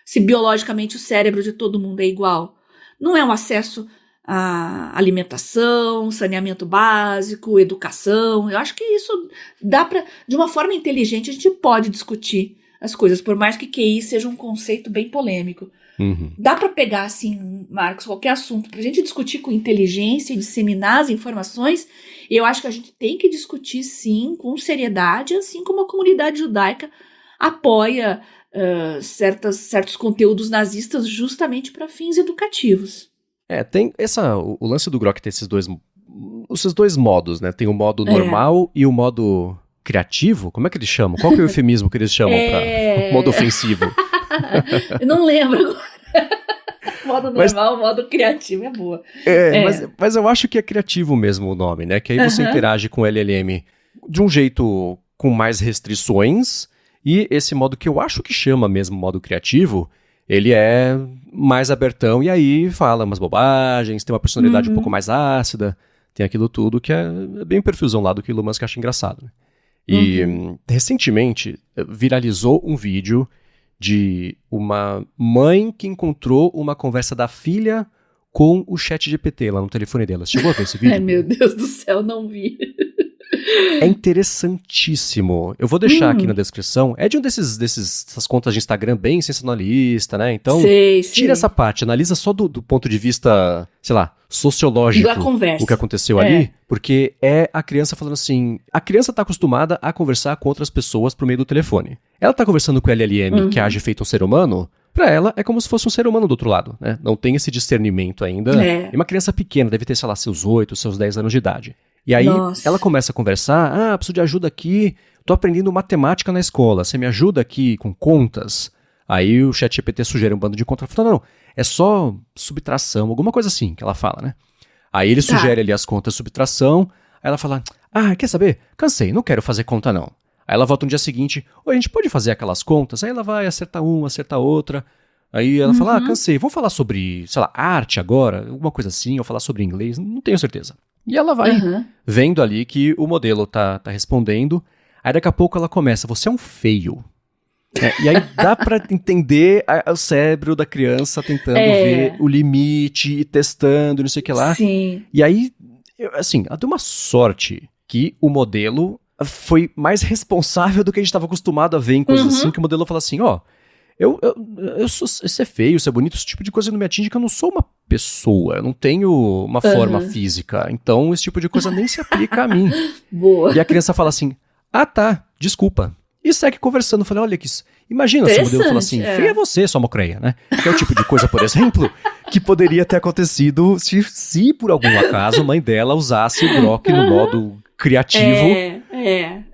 Se biologicamente o cérebro de todo mundo é igual. Não é um acesso a alimentação, saneamento básico, educação. Eu acho que isso dá pra, de uma forma inteligente, a gente pode discutir as coisas, por mais que QI seja um conceito bem polêmico. Uhum. Dá pra pegar, assim, Marcos, qualquer assunto pra gente discutir com inteligência e disseminar as informações. Eu acho que a gente tem que discutir, sim, com seriedade, assim como a comunidade judaica apoia certos conteúdos nazistas justamente para fins educativos. Tem o lance do Grok tem esses dois modos, né? Tem o modo normal e o modo criativo. Como é que eles chamam? Qual que é o eufemismo que eles chamam para modo ofensivo? Eu não lembro agora. Modo normal, modo criativo é boa. Mas eu acho que é criativo mesmo o nome, né? Que aí você interage com o LLM de um jeito com mais restrições, e esse modo que eu acho que chama mesmo modo criativo, ele é mais abertão e aí fala umas bobagens, tem uma personalidade um pouco mais ácida, tem aquilo tudo que é bem perfusão lá do que o Elon Musk acha engraçado. Né? E recentemente viralizou um vídeo de uma mãe que encontrou uma conversa da filha com o ChatGPT lá no telefone dela. Você chegou a ver esse vídeo? Ai, meu Deus do céu, não vi. É interessantíssimo. Eu vou deixar aqui na descrição. É de dessas contas de Instagram bem sensacionalista, né? Então, tira essa parte, analisa só do ponto de vista, sei lá, sociológico da conversa. O que aconteceu ali, porque é a criança falando assim, a criança tá acostumada a conversar com outras pessoas por meio do telefone. Ela tá conversando com o LLM, que age feito um ser humano, pra ela é como se fosse um ser humano do outro lado, né? Não tem esse discernimento ainda. E uma criança pequena, deve ter, sei lá, seus 8, seus 10 anos de idade. E aí ela começa a conversar, preciso de ajuda aqui, tô aprendendo matemática na escola, você me ajuda aqui com contas? Aí o ChatGPT sugere um bando de contas, fala, não, é só subtração, alguma coisa assim que ela fala, né? Aí ele sugere ali as contas subtração, aí ela fala, quer saber? Cansei, não quero fazer conta não. Aí ela volta no dia seguinte, oi, a gente pode fazer aquelas contas? Aí ela vai, acerta uma, acerta outra. Aí ela fala, cansei, vamos falar sobre, sei lá, arte agora? Alguma coisa assim, ou falar sobre inglês, não tenho certeza. E ela vai vendo ali que o modelo tá respondendo. Aí daqui a pouco ela começa, você é um feio. E aí dá pra entender o cérebro da criança tentando ver o limite, e testando, não sei o que lá. Sim. E aí, assim, ela deu uma sorte que o modelo foi mais responsável do que a gente estava acostumado a ver em coisas assim, que o modelo fala assim, eu sou, ser feio, ser bonito, esse tipo de coisa não me atinge, que eu não sou uma pessoa, eu não tenho uma forma física, então esse tipo de coisa nem se aplica a mim. Boa. E a criança fala assim, tá, desculpa. E segue conversando. Eu falei, olha que isso. Imagina se o modelo fala assim, feia é você, sua mocreia, né? Que é o tipo de coisa, por exemplo, que poderia ter acontecido se por algum acaso a mãe dela usasse o Grok no modo criativo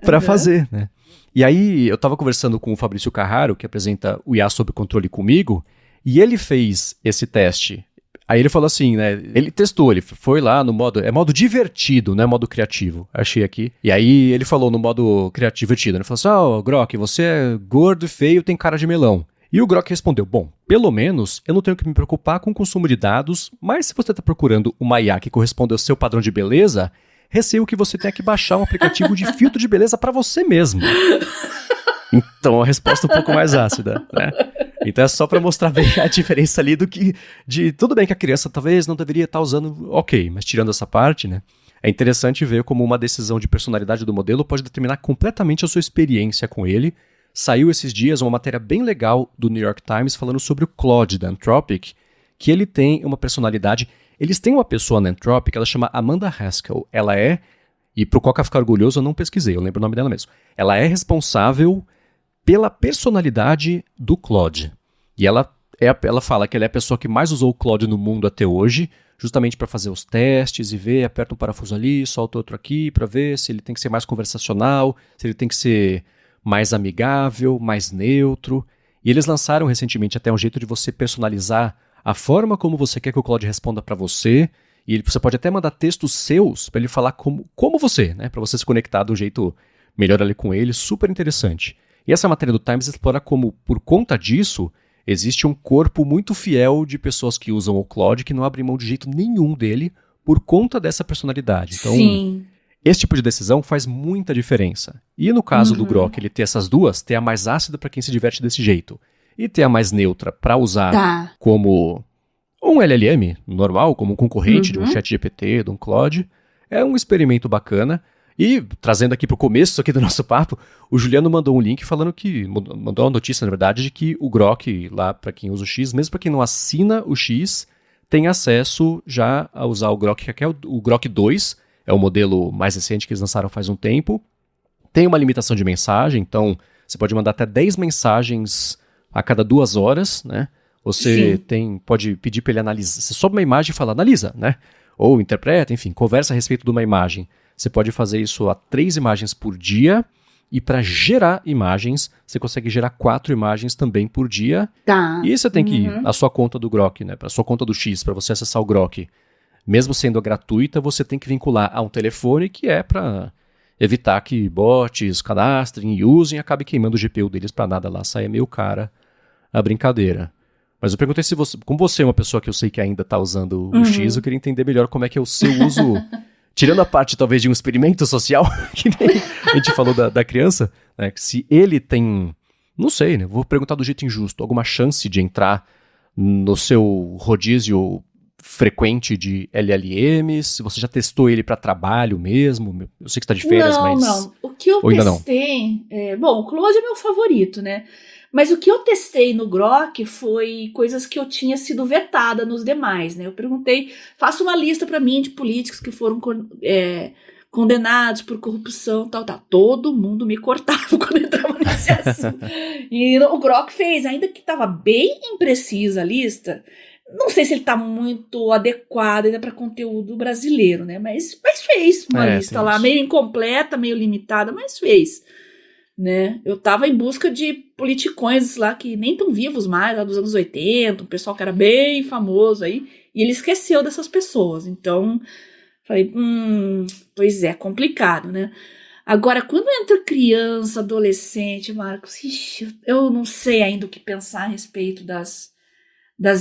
pra fazer, né? E aí eu tava conversando com o Fabrício Carraro, que apresenta o IA Sob Controle comigo, e ele fez esse teste. Aí ele falou assim, né, ele testou, ele foi lá no modo, é modo divertido, não é modo criativo, achei aqui. E aí ele falou no modo divertido, ele falou assim, Grok, você é gordo e feio, tem cara de melão. E o Grok respondeu, bom, pelo menos eu não tenho que me preocupar com o consumo de dados, mas se você está procurando uma IA que corresponde ao seu padrão de beleza, receio que você tenha que baixar um aplicativo de filtro de beleza para você mesmo. Então a resposta é um pouco mais ácida, né? Então é só pra mostrar bem a diferença ali tudo bem que a criança talvez não deveria estar usando, ok, mas tirando essa parte, né? É interessante ver como uma decisão de personalidade do modelo pode determinar completamente a sua experiência com ele. Saiu esses dias uma matéria bem legal do New York Times falando sobre o Claude da Anthropic, que ele tem uma personalidade. Eles têm uma pessoa na Anthropic, ela chama Amanda Haskell. Ela e pro Coca ficar orgulhoso eu não pesquisei, eu lembro o nome dela mesmo. Ela é responsável pela personalidade do Claude. E ela fala que ela é a pessoa que mais usou o Claude no mundo até hoje, justamente para fazer os testes e ver, aperta um parafuso ali, solta outro aqui, para ver se ele tem que ser mais conversacional, se ele tem que ser mais amigável, mais neutro. E eles lançaram recentemente até um jeito de você personalizar a forma como você quer que o Claude responda para você, e você pode até mandar textos seus para ele falar como você, né, para você se conectar de um jeito melhor ali com ele, super interessante. E essa matéria do Times explora como, por conta disso, existe um corpo muito fiel de pessoas que usam o Claude que não abrem mão de jeito nenhum dele por conta dessa personalidade. Então, esse tipo de decisão faz muita diferença. E no caso do Grok, ele ter essas duas, ter a mais ácida para quem se diverte desse jeito e ter a mais neutra para usar como um LLM normal, como um concorrente de um ChatGPT, de um Claude, é um experimento bacana. E, trazendo aqui pro começo aqui do nosso papo, o Juliano mandou um link falando mandou uma notícia, na verdade, de que o Grok, lá para quem usa o X, mesmo para quem não assina o X, tem acesso já a usar o Grok, que é o Grok 2, é o modelo mais recente que eles lançaram faz um tempo. Tem uma limitação de mensagem, então você pode mandar até 10 mensagens a cada 2 horas, né? Você pode pedir para ele analisar, você sobe uma imagem e fala, analisa, né? Ou interpreta, enfim, conversa a respeito de uma imagem. Você pode fazer isso a 3 imagens por dia, e para gerar imagens, você consegue gerar 4 imagens também por dia. E você tem que ir à sua conta do Grok, né? Para a sua conta do X, para você acessar o Grok. Mesmo sendo gratuita, você tem que vincular a um telefone que é para evitar que bots cadastrem e usem e acabe queimando o GPU deles para nada lá. Sai meio cara a brincadeira. Mas eu perguntei se você, como você é uma pessoa que eu sei que ainda está usando o X, eu queria entender melhor como é que é o seu uso... Tirando a parte, talvez, de um experimento social, que nem a gente falou da criança, né, que se ele tem, não sei, né, vou perguntar do jeito injusto, alguma chance de entrar no seu rodízio frequente de LLMs? Se você já testou ele para trabalho mesmo? Eu sei que está de férias, mas... Não. O que eu testei... Bom, o Claude é meu favorito, né? Mas o que eu testei no Grok foi coisas que eu tinha sido vetada nos demais, né? Eu perguntei, faça uma lista para mim de políticos que foram condenados por corrupção, tal. Todo mundo me cortava quando entrava nesse assunto. E o Grok fez, ainda que estava bem imprecisa a lista, não sei se ele está muito adequado ainda para conteúdo brasileiro, né? Mas fez uma lista lá, meio incompleta, meio limitada, mas fez. Né? Eu tava em busca de politicões lá que nem tão vivos mais, lá dos anos 80, um pessoal que era bem famoso aí, e ele esqueceu dessas pessoas. Então, falei, pois é, complicado, né? Agora, quando entra criança, adolescente, Marcos, ixi, eu não sei ainda o que pensar a respeito das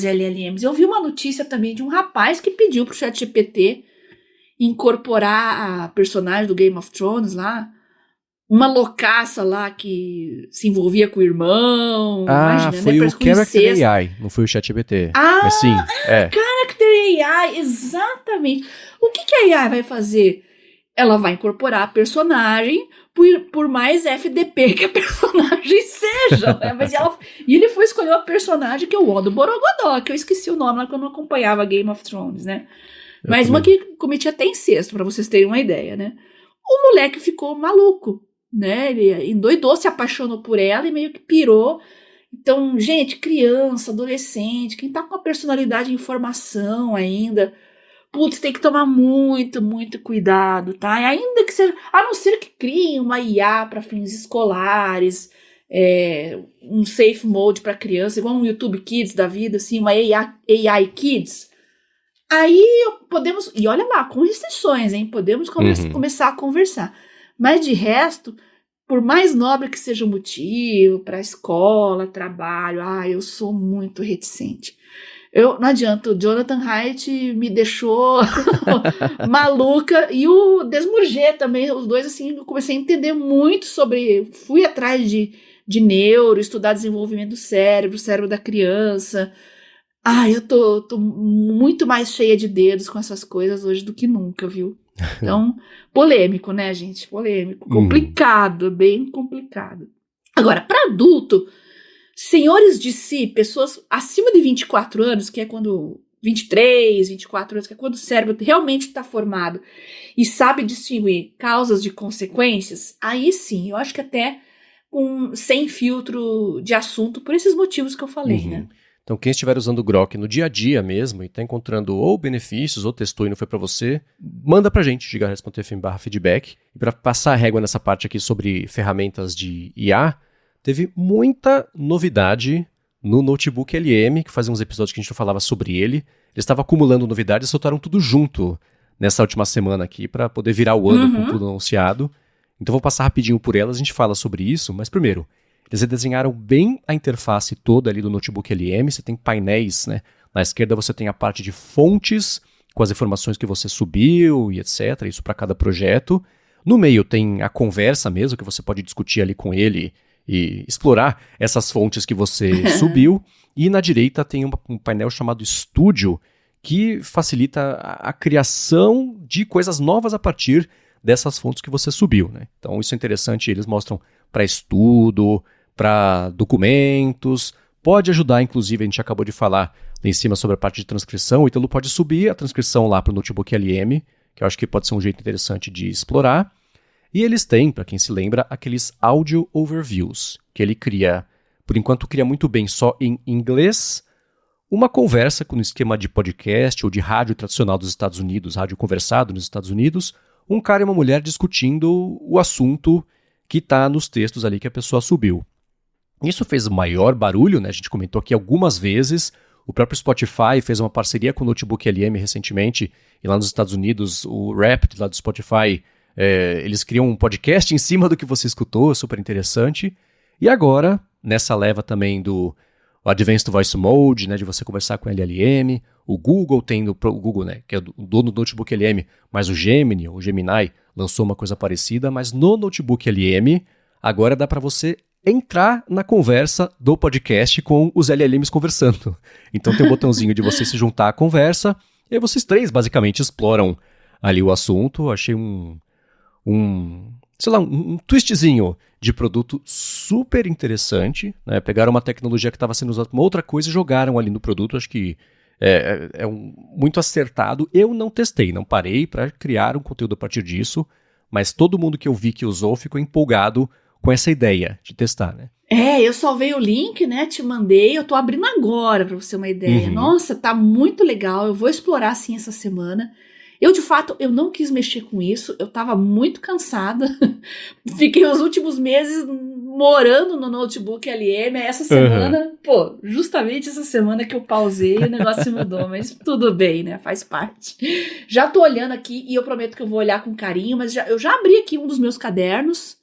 LLMs. Eu vi uma notícia também de um rapaz que pediu pro ChatGPT incorporar a personagem do Game of Thrones lá, uma loucaça lá que se envolvia com o irmão. Imagina, foi né? o Character AI, não foi o ChatGPT. Mas sim, Character AI, exatamente. O que a AI vai fazer? Ela vai incorporar a personagem por mais FDP que a personagem seja. Né? E ele foi escolher uma personagem que é o Odo Borogodó, que eu esqueci o nome lá que eu não acompanhava Game of Thrones, né? Mas uma que cometia até incesto, pra vocês terem uma ideia, né? O moleque ficou maluco, né? Ele endoidou, se apaixonou por ela e meio que pirou. Então, gente, criança, adolescente, quem tá com a personalidade em formação ainda, putz, tem que tomar muito, muito cuidado, tá? E ainda que seja, a não ser que criem uma IA para fins escolares, um safe mode para criança, igual um YouTube Kids da vida, assim, uma AI Kids. Aí podemos, e olha lá, com restrições, hein? Podemos começar a conversar. Mas de resto, por mais nobre que seja o motivo, para escola, trabalho, eu sou muito reticente. Não adianta, o Jonathan Haidt me deixou maluca, e o Desmourget também, os dois, assim, eu comecei a entender muito fui atrás de neuro, estudar desenvolvimento do cérebro da criança. Eu tô muito mais cheia de dedos com essas coisas hoje do que nunca, viu? Então, polêmico, né, gente? Polêmico, complicado, bem complicado. Agora, para adulto, senhores de si, pessoas acima de 24 anos, que é quando 23, 24 anos, que é quando o cérebro realmente está formado e sabe distinguir causas de consequências, aí sim, eu acho que até sem filtro de assunto, por esses motivos que eu falei, né? Então, quem estiver usando o Grok no dia a dia mesmo e está encontrando ou benefícios ou testou e não foi para você, manda pra gente, gigahertz.fm/feedback. E para passar a régua nessa parte aqui sobre ferramentas de IA, teve muita novidade no Notebook LM, que fazia uns episódios que a gente não falava sobre ele. Eles estavam acumulando novidades e soltaram tudo junto nessa última semana aqui para poder virar o ano com tudo anunciado. Então vou passar rapidinho por elas, a gente fala sobre isso, mas primeiro, eles redesenharam bem a interface toda ali do Notebook LM, você tem painéis, né? Na esquerda você tem a parte de fontes, com as informações que você subiu e etc, isso para cada projeto. No meio tem a conversa mesmo, que você pode discutir ali com ele e explorar essas fontes que você subiu. E na direita tem um painel chamado Studio, que facilita a criação de coisas novas a partir dessas fontes que você subiu, né? Então isso é interessante, eles mostram para estudo, para documentos, pode ajudar, inclusive, a gente acabou de falar lá em cima sobre a parte de transcrição, o Ítalo pode subir a transcrição lá para o Notebook LM, que eu acho que pode ser um jeito interessante de explorar. E eles têm, para quem se lembra, aqueles Audio Overviews, que ele cria, por enquanto cria muito bem só em inglês, uma conversa com um esquema de podcast ou de rádio tradicional dos Estados Unidos, rádio conversado nos Estados Unidos, um cara e uma mulher discutindo o assunto que está nos textos ali que a pessoa subiu. Isso fez maior barulho, né? A gente comentou aqui algumas vezes. O próprio Spotify fez uma parceria com o Notebook LM recentemente, e lá nos Estados Unidos, o Wrapped lá do Spotify, eles criam um podcast em cima do que você escutou, super interessante. E agora, nessa leva também do Advanced Voice Mode, né, de você conversar com LLM, o Google tem, o Google, né, que é o dono do Notebook LM, mas o Gemini, o Gemini, lançou uma coisa parecida, mas no Notebook LM, agora dá para você entrar na conversa do podcast com os LLMs conversando. Então tem um botãozinho de você se juntar à conversa, e aí vocês três basicamente exploram ali o assunto. Achei um twistzinho de produto super interessante, né? Pegaram uma tecnologia que estava sendo usada para uma outra coisa e jogaram ali no produto. Acho que muito acertado. Eu não testei, não parei para criar um conteúdo a partir disso, mas todo mundo que eu vi que usou ficou empolgado com essa ideia de testar, né? Eu salvei o link, né? Te mandei, eu tô abrindo agora para você ter uma ideia. Nossa, tá muito legal, eu vou explorar sim essa semana. Eu, de fato, eu não quis mexer com isso, eu tava muito cansada. Fiquei os últimos meses morando no Notebook LM, essa semana, pô, justamente essa semana que eu pausei, o negócio mudou, mas tudo bem, né? Faz parte. Já tô olhando aqui e eu prometo que eu vou olhar com carinho, mas eu já abri aqui um dos meus cadernos,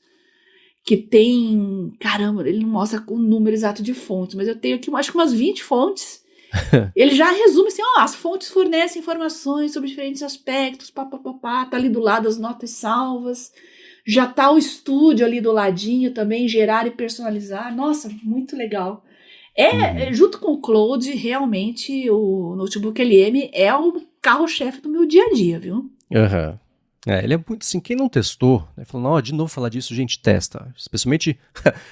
que tem, caramba, ele não mostra o número exato de fontes, mas eu tenho aqui, acho que umas 20 fontes. Ele já resume assim, as fontes fornecem informações sobre diferentes aspectos, tá ali do lado as notas salvas, já tá o estúdio ali do ladinho também, gerar e personalizar, nossa, muito legal. Junto com o Claude, realmente o Notebook LM é o carro-chefe do meu dia a dia, viu? Aham. Ele é muito assim, quem não testou, né, falando, de novo falar disso, gente, testa. Especialmente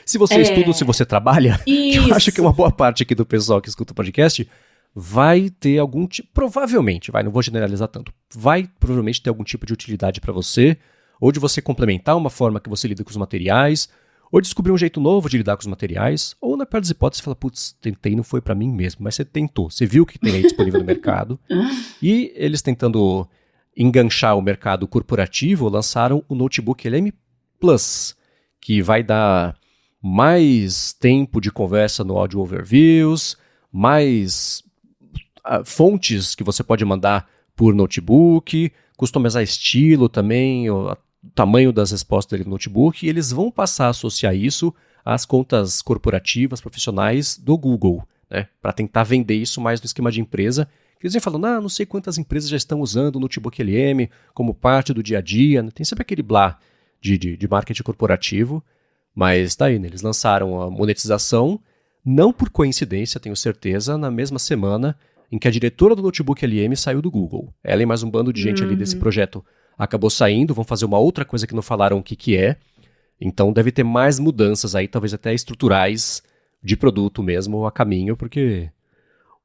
se você estuda ou se você trabalha, que eu acho que uma boa parte aqui do pessoal que escuta o podcast vai ter algum tipo, provavelmente, não vou generalizar tanto, vai provavelmente ter algum tipo de utilidade para você, ou de você complementar uma forma que você lida com os materiais, ou descobrir um jeito novo de lidar com os materiais, ou na pior das hipóteses, você fala, putz, tentei, não foi para mim mesmo, mas você tentou, você viu o que tem aí disponível no mercado, e eles tentando enganchar o mercado corporativo, lançaram o Notebook LM Plus, que vai dar mais tempo de conversa no Audio Overviews, mais fontes que você pode mandar por notebook, customizar estilo também, o tamanho das respostas dele no notebook, e eles vão passar a associar isso às contas corporativas, profissionais do Google, né, para tentar vender isso mais no esquema de empresa. Eles vêm falando, não sei quantas empresas já estão usando o Notebook LM como parte do dia a dia, né? Tem sempre aquele blá de marketing corporativo, mas tá aí, né? Eles lançaram a monetização, não por coincidência, tenho certeza, na mesma semana em que a diretora do Notebook LM saiu do Google. Ela e mais um bando de gente ali desse projeto acabou saindo, vão fazer uma outra coisa que não falaram o que é, então deve ter mais mudanças aí, talvez até estruturais de produto mesmo a caminho, porque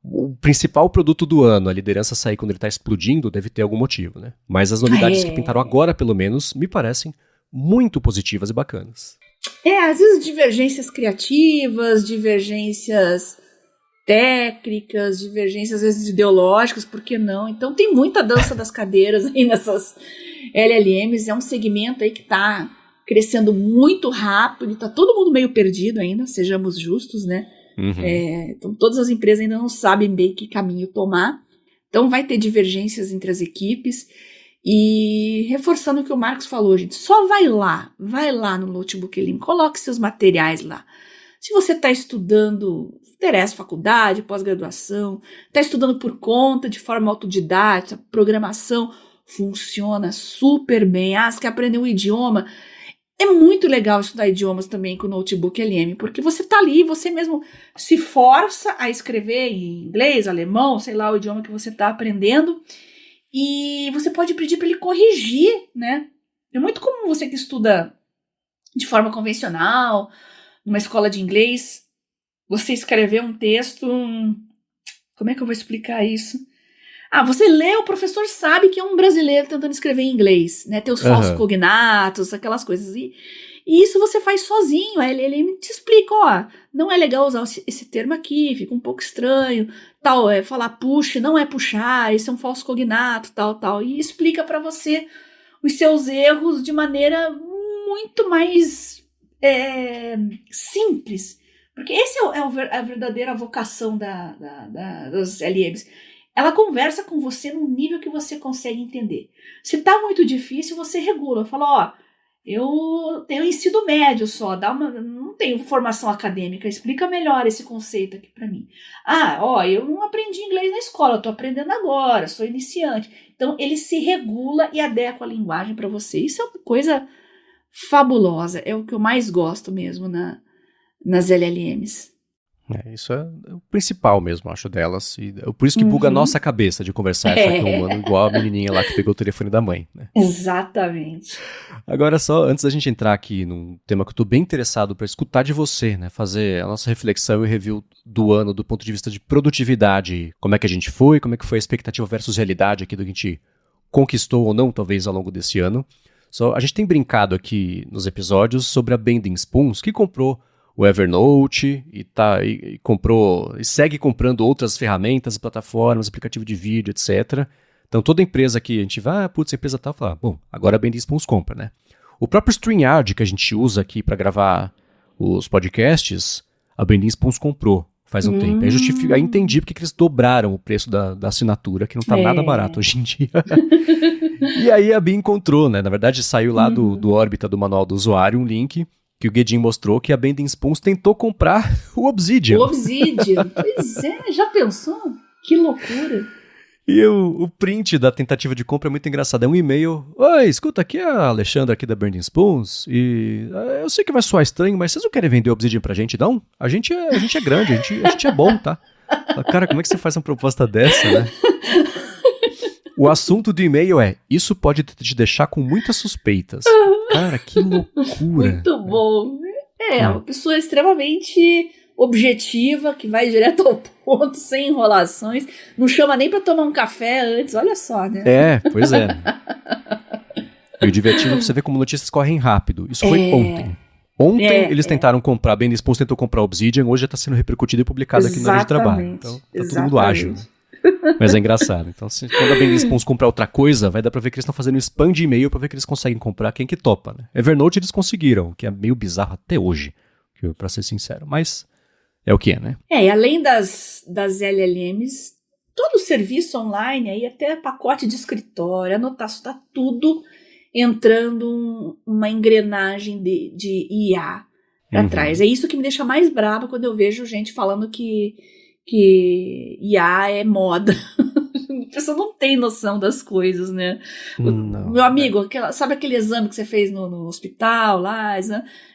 o principal produto do ano, a liderança sair quando ele está explodindo, deve ter algum motivo, né? Mas as novidades que pintaram agora, pelo menos, me parecem muito positivas e bacanas. Às vezes divergências criativas, divergências técnicas, divergências às vezes ideológicas, por que não? Então tem muita dança das cadeiras aí nessas LLMs, é um segmento aí que está crescendo muito rápido, está todo mundo meio perdido ainda, sejamos justos, né? Então todas as empresas ainda não sabem bem que caminho tomar, então vai ter divergências entre as equipes. E reforçando o que o Marcos falou, gente, só vai lá no Notebook LM, coloque seus materiais lá. Se você está estudando, interessa faculdade, pós-graduação, está estudando por conta, de forma autodidata, programação, funciona super bem. Você quer aprender um idioma? É muito legal estudar idiomas também com o Notebook LM, porque você tá ali, você mesmo se força a escrever em inglês, alemão, sei lá, o idioma que você tá aprendendo, e você pode pedir para ele corrigir, né? É muito comum você que estuda de forma convencional, numa escola de inglês, você escrever um texto, como é que eu vou explicar isso? Você lê, o professor sabe que é um brasileiro tentando escrever em inglês, né? Tem os falsos cognatos, aquelas coisas. E isso você faz sozinho. Ele te explica, não é legal usar esse termo aqui, fica um pouco estranho, tal, falar push, não é puxar, esse é um falso cognato, tal. E explica para você os seus erros de maneira muito mais simples. Porque esse é a verdadeira vocação das LMs. Ela conversa com você num nível que você consegue entender. Se tá muito difícil, você regula. Fala, eu tenho ensino médio só, não tenho formação acadêmica, explica melhor esse conceito aqui para mim. Eu não aprendi inglês na escola, eu tô aprendendo agora, sou iniciante. Então, ele se regula e adequa a linguagem para você. Isso é uma coisa fabulosa, é o que eu mais gosto mesmo nas LLMs. Isso é o principal mesmo, acho, delas. E por isso que buga a nossa cabeça de conversar com um humano igual a menininha lá que pegou o telefone da mãe, né? Exatamente. Agora, só antes da gente entrar aqui num tema que eu tô bem interessado para escutar de você, né? Fazer a nossa reflexão e review do ano do ponto de vista de produtividade. Como é que a gente foi, como é que foi a expectativa versus realidade aqui do que a gente conquistou ou não, talvez, ao longo desse ano. A gente tem brincado aqui nos episódios sobre a Bending Spoons, que comprou o Evernote e comprou e segue comprando outras ferramentas, plataformas, aplicativo de vídeo, etc. Então toda empresa que a gente vai, a empresa tal, fala, bom, agora a Bending Spoons compra, né? O próprio StreamYard que a gente usa aqui para gravar os podcasts, a Bending Spoons comprou. faz um tempo. Aí entendi porque que eles dobraram o preço da assinatura, que não tá nada barato hoje em dia. E aí a Bia encontrou, né? Na verdade, saiu lá do órbita do manual do usuário um link que o Guedin mostrou que a Bending Spoons tentou comprar o Obsidian. O Obsidian. Pois é, já pensou? Que loucura. E o print da tentativa de compra é muito engraçado. É um e-mail. Oi, escuta, aqui é a Alexandra aqui da Bending Spoons. E eu sei que vai soar estranho, mas vocês não querem vender o Obsidian pra gente, não? A gente é grande, a gente é bom, tá? Cara, como é que você faz uma proposta dessa, né? O assunto do e-mail é: isso pode te deixar com muitas suspeitas. Cara, que loucura. Muito bom. Uma pessoa extremamente objetiva, que vai direto ao ponto, sem enrolações. Não chama nem pra tomar um café antes, olha só, né? Pois é. E o divertido é você ver como notícias correm rápido. Isso foi ontem. Ontem eles tentaram comprar, a Bending Spoons tentou comprar Obsidian, hoje já está sendo repercutido e publicado aqui no Área de Trabalho. Então tá todo mundo ágil. Mas é engraçado. Então, quando a Bending Spoons comprar outra coisa, vai dar pra ver que eles estão fazendo um spam de e-mail pra ver que eles conseguem comprar quem que topa, né? Evernote eles conseguiram, que é meio bizarro até hoje, pra ser sincero. Mas é o que é, né? E além das LLMs, todo o serviço online, aí até pacote de escritório, anotação, tá tudo entrando uma engrenagem de IA pra trás. É isso que me deixa mais brava quando eu vejo gente falando que IA é moda. A pessoa não tem noção das coisas, né? Não, meu amigo, sabe aquele exame que você fez no hospital lá?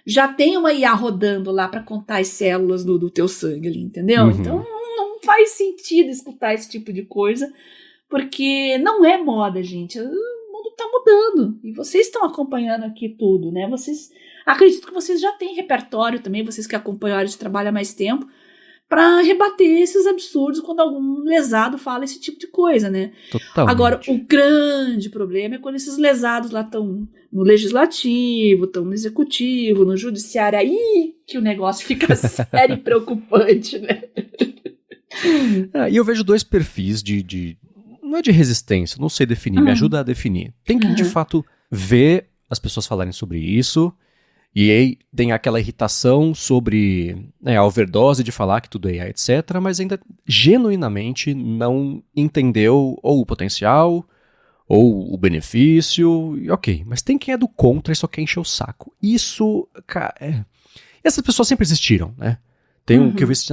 Já tem uma IA rodando lá para contar as células do teu sangue ali, entendeu? Então não faz sentido escutar esse tipo de coisa, porque não é moda, gente. O mundo tá mudando e vocês estão acompanhando aqui tudo, né? Acredito que vocês já têm repertório também, vocês que acompanham a área de trabalho há mais tempo, para rebater esses absurdos quando algum lesado fala esse tipo de coisa, né? Totalmente. Agora, o grande problema é quando esses lesados lá estão no legislativo, estão no executivo, no judiciário, aí que o negócio fica sério e preocupante, né? E eu vejo dois perfis não é de resistência, não sei definir, me ajuda a definir. Tem que, de fato, ver as pessoas falarem sobre isso. E aí tem aquela irritação sobre a overdose de falar que tudo é AI, etc., mas ainda genuinamente não entendeu ou o potencial ou o benefício, e ok. Mas tem quem é do contra e só quer encher o saco. Isso, cara, essas pessoas sempre existiram, né? Tem um que eu vi assim,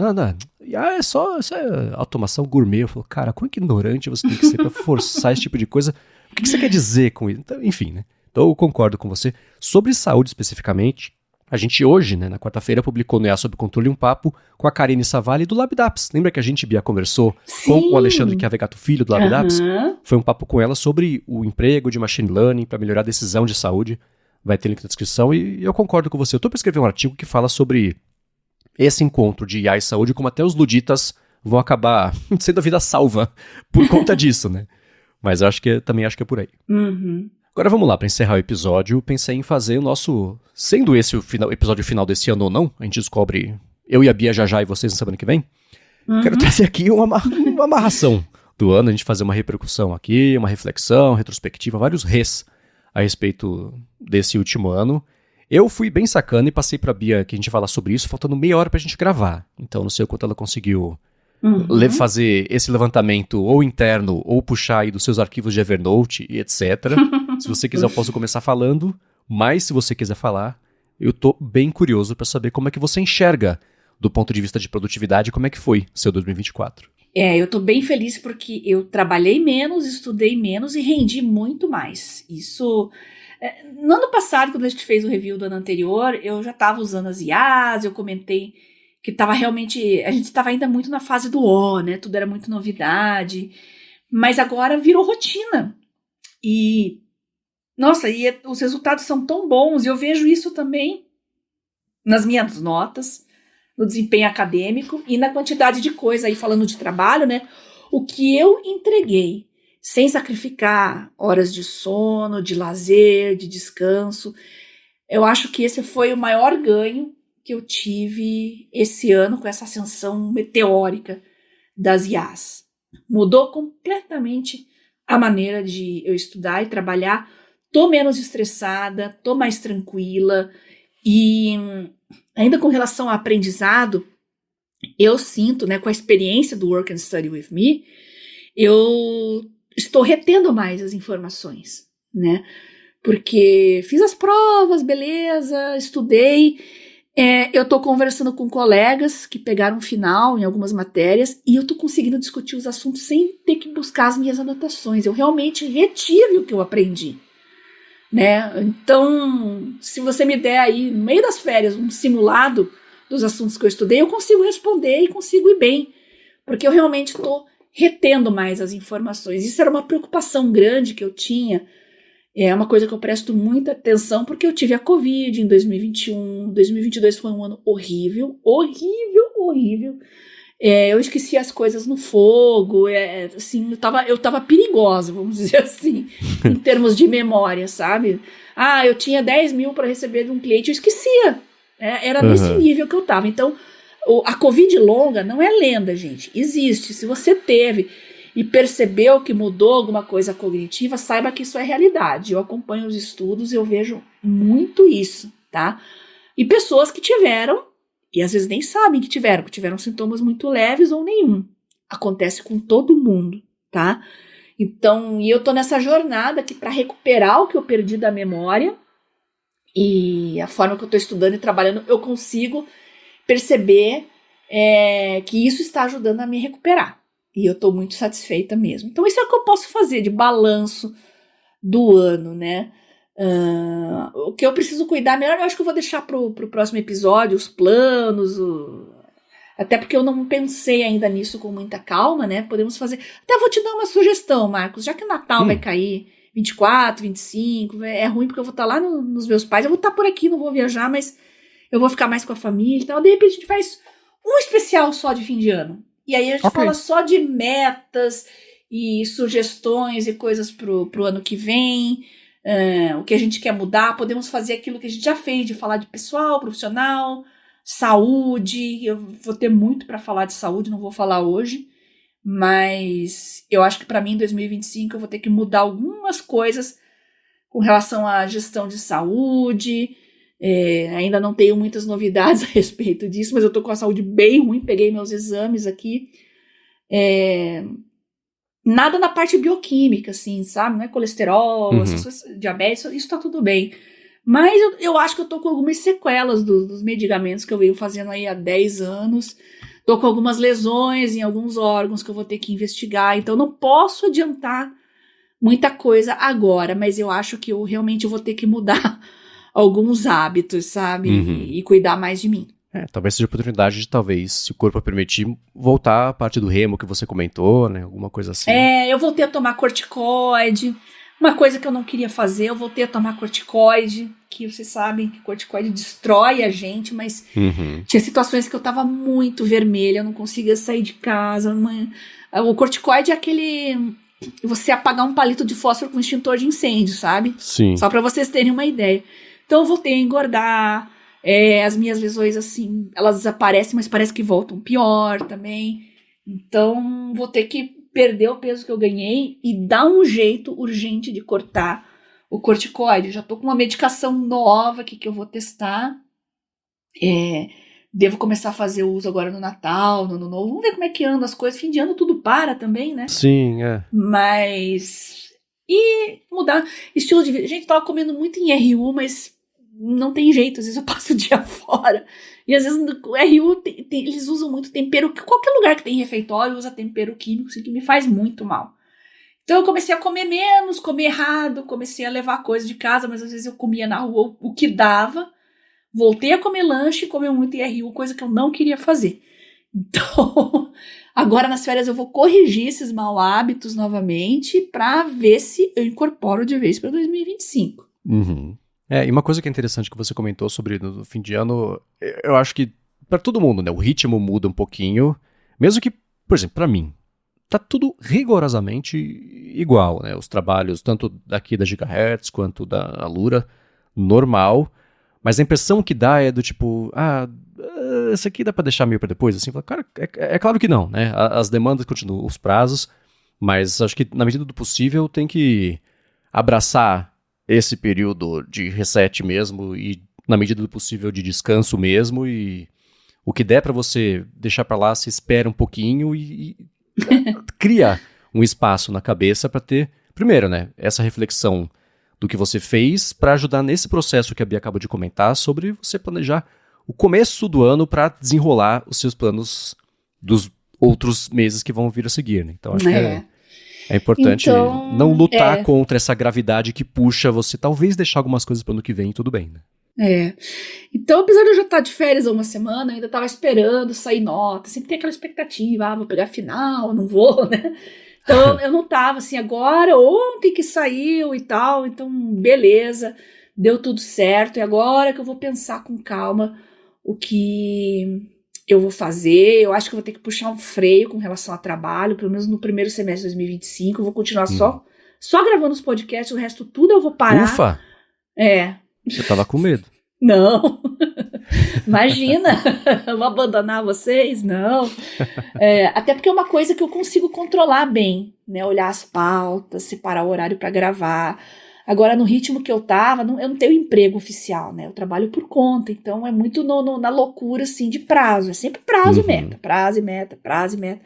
isso é automação gourmet. Eu falo, cara, quão ignorante você tem que ser pra forçar esse tipo de coisa? O que você quer dizer com isso? Então, enfim, né? Então eu concordo com você. Sobre saúde especificamente, a gente hoje, né, na quarta-feira, publicou no IA Sob Controle um papo com a Karine Savalli do LabDAPS. Lembra que a gente, Bia, conversou com o Alexandre Chiavegato Filho do LabDAPS? Foi um papo com ela sobre o emprego de Machine Learning para melhorar a decisão de saúde. Vai ter link na descrição e eu concordo com você. Eu estou para escrever um artigo que fala sobre esse encontro de IA e saúde, como até os luditas vão acabar sendo a vida salva por conta disso, né? Mas também acho que é por aí. Agora vamos lá, para encerrar o episódio, pensei em fazer o nosso... Sendo esse o episódio final desse ano ou não, a gente descobre eu e a Bia já e vocês na semana que vem. Quero trazer aqui uma amarração do ano, a gente fazer uma repercussão aqui, uma reflexão, retrospectiva, vários res a respeito desse último ano. Eu fui bem sacana e passei pra Bia que a gente fala sobre isso, faltando meia hora pra gente gravar. Então não sei o quanto ela conseguiu fazer esse levantamento ou interno, ou puxar aí dos seus arquivos de Evernote e etc. Se você quiser, eu posso começar falando, mas se você quiser falar, eu tô bem curioso pra saber como é que você enxerga, do ponto de vista de produtividade, como é que foi seu 2024. Eu tô bem feliz porque eu trabalhei menos, estudei menos e rendi muito mais. Isso... No ano passado, quando a gente fez o review do ano anterior, eu já estava usando as IAs, eu comentei que estava realmente... A gente estava ainda muito na fase do né? Tudo era muito novidade. Mas agora virou rotina. E... Nossa, os resultados são tão bons. E eu vejo isso também nas minhas notas, no desempenho acadêmico e na quantidade de coisa. Aí falando de trabalho, né? O que eu entreguei, sem sacrificar horas de sono, de lazer, de descanso. Eu acho que esse foi o maior ganho que eu tive esse ano com essa ascensão meteórica das IAs. Mudou completamente a maneira de eu estudar e trabalhar. Tô menos estressada, tô mais tranquila. E ainda com relação ao aprendizado, eu sinto, né, com a experiência do Work and Study with Me, eu estou retendo mais as informações, né? Porque fiz as provas, beleza, estudei. Eu tô conversando com colegas que pegaram final em algumas matérias e eu tô conseguindo discutir os assuntos sem ter que buscar as minhas anotações. Eu realmente retive o que eu aprendi, né? Então, se você me der aí, no meio das férias, um simulado dos assuntos que eu estudei, eu consigo responder e consigo ir bem, porque eu realmente estou retendo mais as informações. Isso era uma preocupação grande que eu tinha, é uma coisa que eu presto muita atenção, porque eu tive a Covid em 2021, 2022 foi um ano horrível, horrível, horrível. Eu esqueci as coisas no fogo, assim, eu tava perigosa, vamos dizer assim, em termos de memória, sabe? Eu tinha 10 mil para receber de um cliente, eu esquecia. Era nesse nível que eu tava. Então, a Covid longa não é lenda, gente. Existe. Se você teve e percebeu que mudou alguma coisa cognitiva, saiba que isso é realidade. Eu acompanho os estudos e eu vejo muito isso, tá? E pessoas que tiveram, e às vezes nem sabem que tiveram sintomas muito leves ou nenhum. Acontece com todo mundo, tá? Então, e eu tô nessa jornada aqui para recuperar o que eu perdi da memória, e a forma que eu tô estudando e trabalhando, eu consigo perceber que isso está ajudando a me recuperar. E eu tô muito satisfeita mesmo. Então, isso é o que eu posso fazer de balanço do ano, né? O que eu preciso cuidar melhor, eu acho que eu vou deixar pro próximo episódio, os planos, até porque eu não pensei ainda nisso com muita calma, né? Podemos fazer. Até vou te dar uma sugestão, Marcos, já que o Natal vai cair 24, 25, é ruim porque eu vou estar lá nos meus pais, eu vou estar por aqui, não vou viajar, mas eu vou ficar mais com a família, então de repente a gente faz um especial só de fim de ano. E aí a gente fala só de metas e sugestões e coisas pro ano que vem, o que a gente quer mudar. Podemos fazer aquilo que a gente já fez, de falar de pessoal, profissional, saúde. Eu vou ter muito para falar de saúde, não vou falar hoje, mas eu acho que para mim em 2025 eu vou ter que mudar algumas coisas com relação à gestão de saúde. Ainda não tenho muitas novidades a respeito disso, mas eu tô com a saúde bem ruim, peguei meus exames aqui. Nada na parte bioquímica, assim, sabe? Não é colesterol, diabetes, isso tá tudo bem. Mas eu acho que eu tô com algumas sequelas dos medicamentos que eu venho fazendo aí há 10 anos. Tô com algumas lesões em alguns órgãos que eu vou ter que investigar, então não posso adiantar muita coisa agora, mas eu acho que eu realmente vou ter que mudar alguns hábitos, sabe? E cuidar mais de mim. Talvez seja a oportunidade de, talvez, se o corpo permitir, voltar à parte do remo que você comentou, né? Alguma coisa assim. Eu voltei a tomar corticoide. Uma coisa que eu não queria fazer, eu voltei a tomar corticoide, que vocês sabem que corticoide destrói a gente, mas tinha situações que eu tava muito vermelha, eu não conseguia sair de casa. O corticoide é aquele... Você apagar um palito de fósforo com extintor de incêndio, sabe? Sim. Só pra vocês terem uma ideia. Então eu voltei a engordar, as minhas lesões, assim, elas desaparecem, mas parece que voltam pior também. Então vou ter que perder o peso que eu ganhei e dar um jeito urgente de cortar o corticoide. Já tô com uma medicação nova aqui que eu vou testar. Devo começar a fazer uso agora no Natal, no Ano Novo. Vamos ver como é que andam as coisas. Fim de ano tudo para também, né? Sim, Mas... E mudar estilo de vida. A gente tava comendo muito em RU, mas não tem jeito. Às vezes eu passo o dia fora. E às vezes o RU, eles usam muito tempero. Qualquer lugar que tem refeitório usa tempero químico, assim, que me faz muito mal. Então eu comecei a comer menos, comer errado. Comecei a levar coisa de casa, mas às vezes eu comia na rua o que dava. Voltei a comer lanche e comer muito em RU, coisa que eu não queria fazer. Então, agora nas férias eu vou corrigir esses maus hábitos novamente para ver se eu incorporo de vez para 2025. E uma coisa que é interessante que você comentou sobre no fim de ano, eu acho que para todo mundo, né, o ritmo muda um pouquinho, mesmo que, por exemplo, para mim, tá tudo rigorosamente igual, né, os trabalhos tanto daqui da Gigahertz quanto da Alura, normal. Mas a impressão que dá é do tipo, esse aqui dá pra deixar meio pra depois, assim, cara, é claro que não, né, as demandas continuam, os prazos, mas acho que na medida do possível tem que abraçar esse período de reset mesmo e na medida do possível de descanso mesmo e O que der pra você deixar pra lá, se espera um pouquinho e cria um espaço na cabeça pra ter, primeiro, né, essa reflexão do que você fez pra ajudar nesse processo que a Bia acabou de comentar sobre você planejar o começo do ano pra desenrolar os seus planos dos outros meses que vão vir a seguir, né? Então acho que é importante não lutar contra essa gravidade que puxa você, talvez deixar algumas coisas pro ano que vem e tudo bem, né? Então, apesar de eu já estar de férias há uma semana, eu ainda estava esperando sair nota, sempre tem aquela expectativa, vou pegar final, não vou, né? Então, eu não estava assim, agora, ontem que saiu e tal, então, beleza, deu tudo certo, e agora que eu vou pensar com calma o que eu vou fazer. Eu acho que eu vou ter que puxar um freio com relação ao trabalho, pelo menos no primeiro semestre de 2025, eu vou continuar só gravando os podcasts, o resto tudo eu vou parar. Ufa! Eu tava com medo. Não, imagina, eu vou abandonar vocês, não. Até porque é uma coisa que eu consigo controlar bem, né? Olhar as pautas, separar o horário para gravar. Agora, no ritmo que eu tava, eu não tenho emprego oficial, né? Eu trabalho por conta, então é muito na loucura, assim, de prazo. É sempre prazo e meta, prazo e meta, prazo e meta.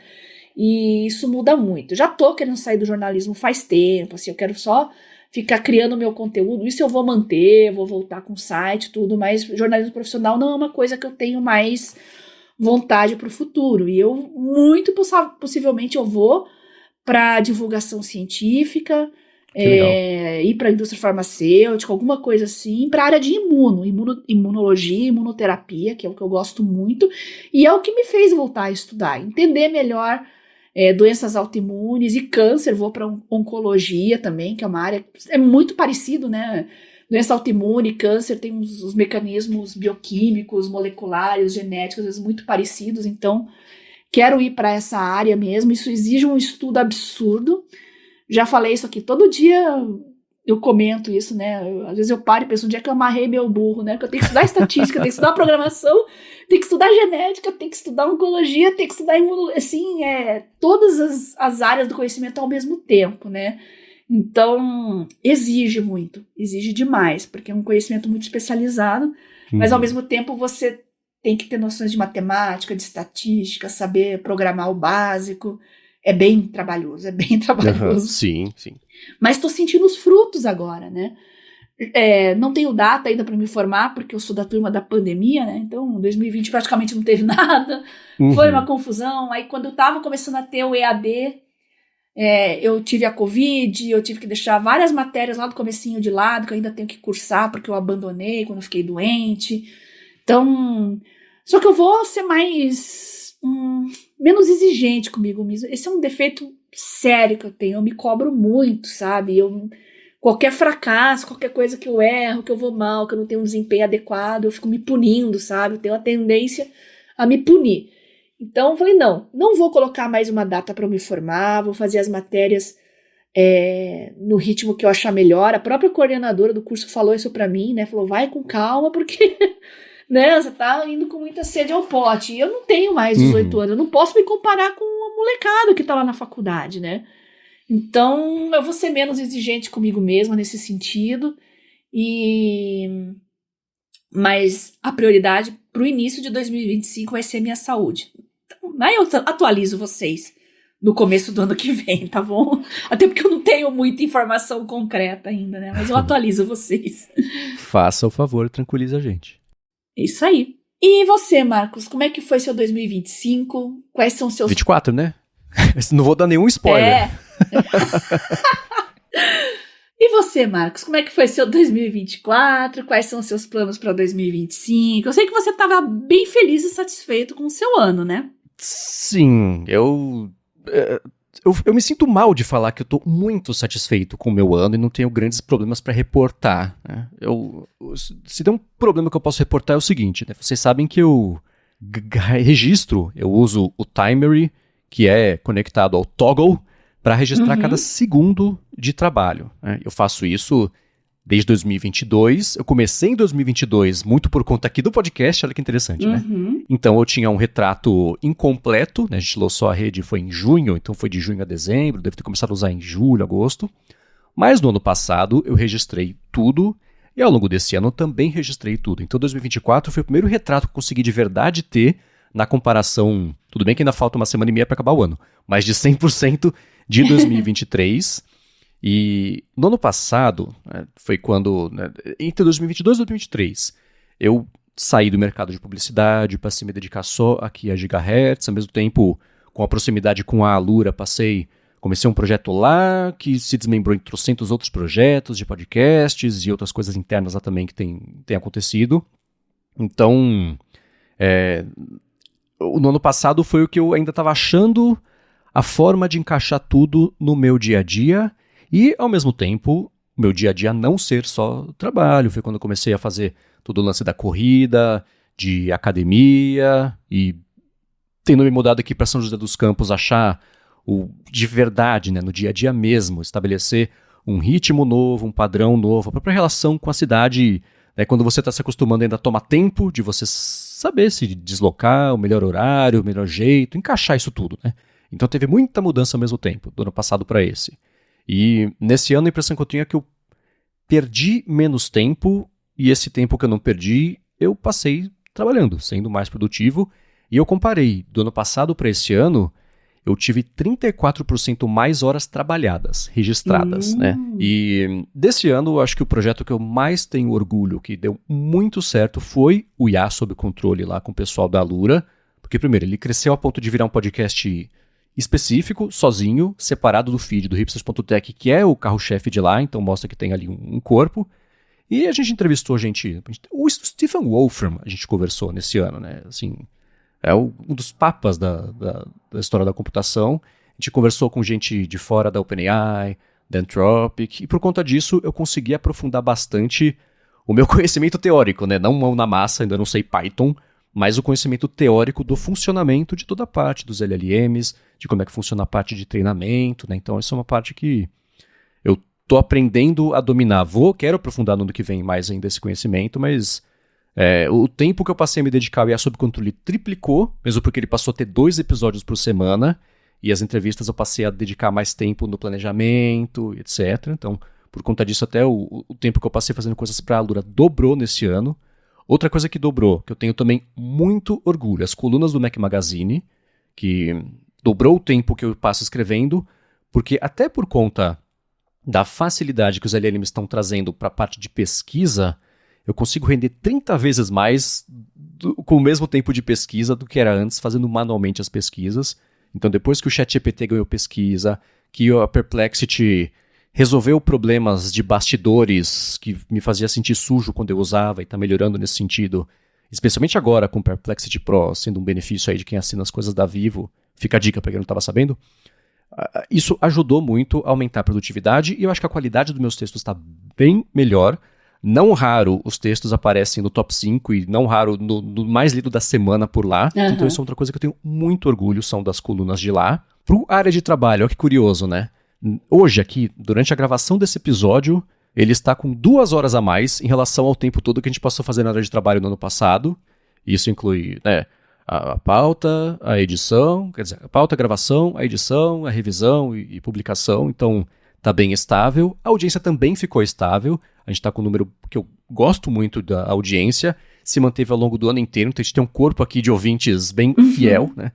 E isso muda muito. Já tô querendo sair do jornalismo faz tempo, assim, eu quero só ficar criando o meu conteúdo, isso eu vou manter, vou voltar com o site, tudo, mas jornalismo profissional não é uma coisa que eu tenho mais vontade para o futuro, e eu muito possivelmente eu vou para divulgação científica, ir para a indústria farmacêutica, alguma coisa assim, para a área de imunologia, imunoterapia, que é o que eu gosto muito, e é o que me fez voltar a estudar, entender melhor doenças autoimunes e câncer. Vou para oncologia também, que é uma área muito parecido, né? Doença autoimune, câncer, tem os mecanismos bioquímicos, moleculares, genéticos, às vezes muito parecidos, então quero ir para essa área mesmo. Isso exige um estudo absurdo. Já falei isso aqui, todo dia eu comento isso, né? Às vezes eu paro e penso, um dia que eu amarrei meu burro, né? Que eu tenho que estudar estatística, tenho que estudar programação, tenho que estudar genética, tenho que estudar oncologia, tenho que estudar imunologia, assim, todas as áreas do conhecimento ao mesmo tempo, né? Então, exige muito, exige demais, porque é um conhecimento muito especializado, mas ao mesmo tempo você tem que ter noções de matemática, de estatística, saber programar o básico. É bem trabalhoso, Sim, sim. Mas estou sentindo os frutos agora, né? Não tenho data ainda para me formar, porque eu sou da turma da pandemia, né? Então, 2020 praticamente não teve nada. Foi uma confusão. Aí, quando eu estava começando a ter o EAD, eu tive a Covid, eu tive que deixar várias matérias lá do comecinho de lado, que eu ainda tenho que cursar, porque eu abandonei quando eu fiquei doente. Então, só que eu vou ser menos exigente comigo mesmo. Esse é um defeito sério que eu tenho. Eu me cobro muito, sabe? Qualquer fracasso, qualquer coisa que eu erro, que eu vou mal, que eu não tenho um desempenho adequado, eu fico me punindo, sabe? Eu tenho a tendência a me punir. Então eu falei, não vou colocar mais uma data para eu me formar, vou fazer as matérias no ritmo que eu achar melhor. A própria coordenadora do curso falou isso para mim, né? Falou, vai com calma, porque né, você tá indo com muita sede ao pote. E eu não tenho mais 18 anos, eu não posso me comparar com a molecada que tá lá na faculdade, né? Então, eu vou ser menos exigente comigo mesma nesse sentido. Mas a prioridade pro início de 2025 vai ser minha saúde. Então, aí eu atualizo vocês no começo do ano que vem, tá bom? Até porque eu não tenho muita informação concreta ainda, né? Mas eu atualizo vocês. Faça o favor, tranquiliza a gente. É isso aí. E você, Marcos, como é que foi seu 2025? Quais são seus... 24, né? Não vou dar nenhum spoiler. E você, Marcos, como é que foi seu 2024? Quais são os seus planos para 2025? Eu sei que você estava bem feliz e satisfeito com o seu ano, né? Sim, eu me sinto mal de falar que eu tô muito satisfeito com o meu ano e não tenho grandes problemas para reportar, né? Se tem um problema que eu posso reportar é o seguinte, né? Vocês sabem que eu registro, eu uso o Timery, que é conectado ao Toggle, para registrar cada segundo de trabalho, né? Eu faço isso desde 2022. Eu comecei em 2022 muito por conta aqui do podcast, olha que interessante, né? Então eu tinha um retrato incompleto, né? A gente lançou a rede foi em junho, então foi de junho a dezembro, devo ter começado a usar em julho, agosto. Mas no ano passado eu registrei tudo E ao longo desse ano eu também registrei tudo. Então 2024 foi o primeiro retrato que eu consegui de verdade ter na comparação, tudo bem que ainda falta uma semana e meia para acabar o ano, mas de 100% de 2023. E no ano passado, foi quando, entre 2022 e 2023, eu saí do mercado de publicidade, passei a me dedicar só aqui a Gigahertz, ao mesmo tempo, com a proximidade com a Alura, comecei um projeto lá, que se desmembrou em trocentos outros projetos de podcasts e outras coisas internas lá também que tem acontecido. Então, no ano passado foi o que eu ainda estava achando a forma de encaixar tudo no meu dia a dia e, ao mesmo tempo, meu dia a dia não ser só trabalho. Foi quando eu comecei a fazer todo o lance da corrida, de academia e tendo me mudado aqui para São José dos Campos, achar de verdade, né, no dia a dia mesmo, estabelecer um ritmo novo, um padrão novo, a própria relação com a cidade, né, quando você está se acostumando ainda toma tempo de você saber se deslocar, o melhor horário, o melhor jeito, encaixar isso tudo, né? Então teve muita mudança ao mesmo tempo, do ano passado para esse. E nesse ano a impressão que eu tinha é que eu perdi menos tempo, e esse tempo que eu não perdi, eu passei trabalhando, sendo mais produtivo, e eu comparei do ano passado para esse ano, eu tive 34% mais horas trabalhadas, registradas, né? E desse ano, eu acho que o projeto que eu mais tenho orgulho, que deu muito certo, foi o IA Sob Controle lá com o pessoal da Alura, porque primeiro, ele cresceu a ponto de virar um podcast específico, sozinho, separado do feed do hipsters.tech, que é o carro-chefe de lá, então mostra que tem ali um corpo. E a gente entrevistou o Stephen Wolfram, a gente conversou nesse ano, né? Assim, é um dos papas da história da computação. A gente conversou com gente de fora da OpenAI, da Anthropic, e por conta disso eu consegui aprofundar bastante o meu conhecimento teórico, né? Não mão na massa, ainda não sei Python, mas o conhecimento teórico do funcionamento de toda a parte dos LLMs, de como é que funciona a parte de treinamento, né? Então essa é uma parte que eu estou aprendendo a dominar. Quero aprofundar no ano que vem mais ainda esse conhecimento, mas o tempo que eu passei a me dedicar ao IA Sob Controle triplicou, mesmo porque ele passou a ter 2 episódios por semana, e as entrevistas eu passei a dedicar mais tempo no planejamento, etc. Então, por conta disso, até o tempo que eu passei fazendo coisas para a Alura dobrou nesse ano. Outra coisa que dobrou, que eu tenho também muito orgulho, as colunas do Mac Magazine, que dobrou o tempo que eu passo escrevendo, porque até por conta da facilidade que os LLMs estão trazendo para a parte de pesquisa, eu consigo render 30 vezes mais com o mesmo tempo de pesquisa do que era antes, fazendo manualmente as pesquisas. Então, depois que o ChatGPT ganhou pesquisa, que a Perplexity resolveu problemas de bastidores que me fazia sentir sujo quando eu usava e está melhorando nesse sentido, especialmente agora com o Perplexity Pro sendo um benefício aí de quem assina as coisas da Vivo, fica a dica para quem não estava sabendo. Isso ajudou muito a aumentar a produtividade e eu acho que a qualidade dos meus textos está bem melhor. Não raro os textos aparecem no top 5 e não raro no mais lido da semana por lá. Uhum. Então isso é outra coisa que eu tenho muito orgulho, são das colunas de lá. Pro área de trabalho, olha que curioso, né? Hoje aqui, durante a gravação desse episódio, ele está com 2 horas a mais em relação ao tempo todo que a gente passou fazendo na área de trabalho no ano passado. Isso inclui, né, a pauta, a edição, quer dizer, a pauta, a gravação, a edição, a revisão e publicação. Então tá bem estável. A audiência também ficou estável. A gente está com um número que eu gosto muito da audiência, se manteve ao longo do ano inteiro, então a gente tem um corpo aqui de ouvintes bem fiel, né?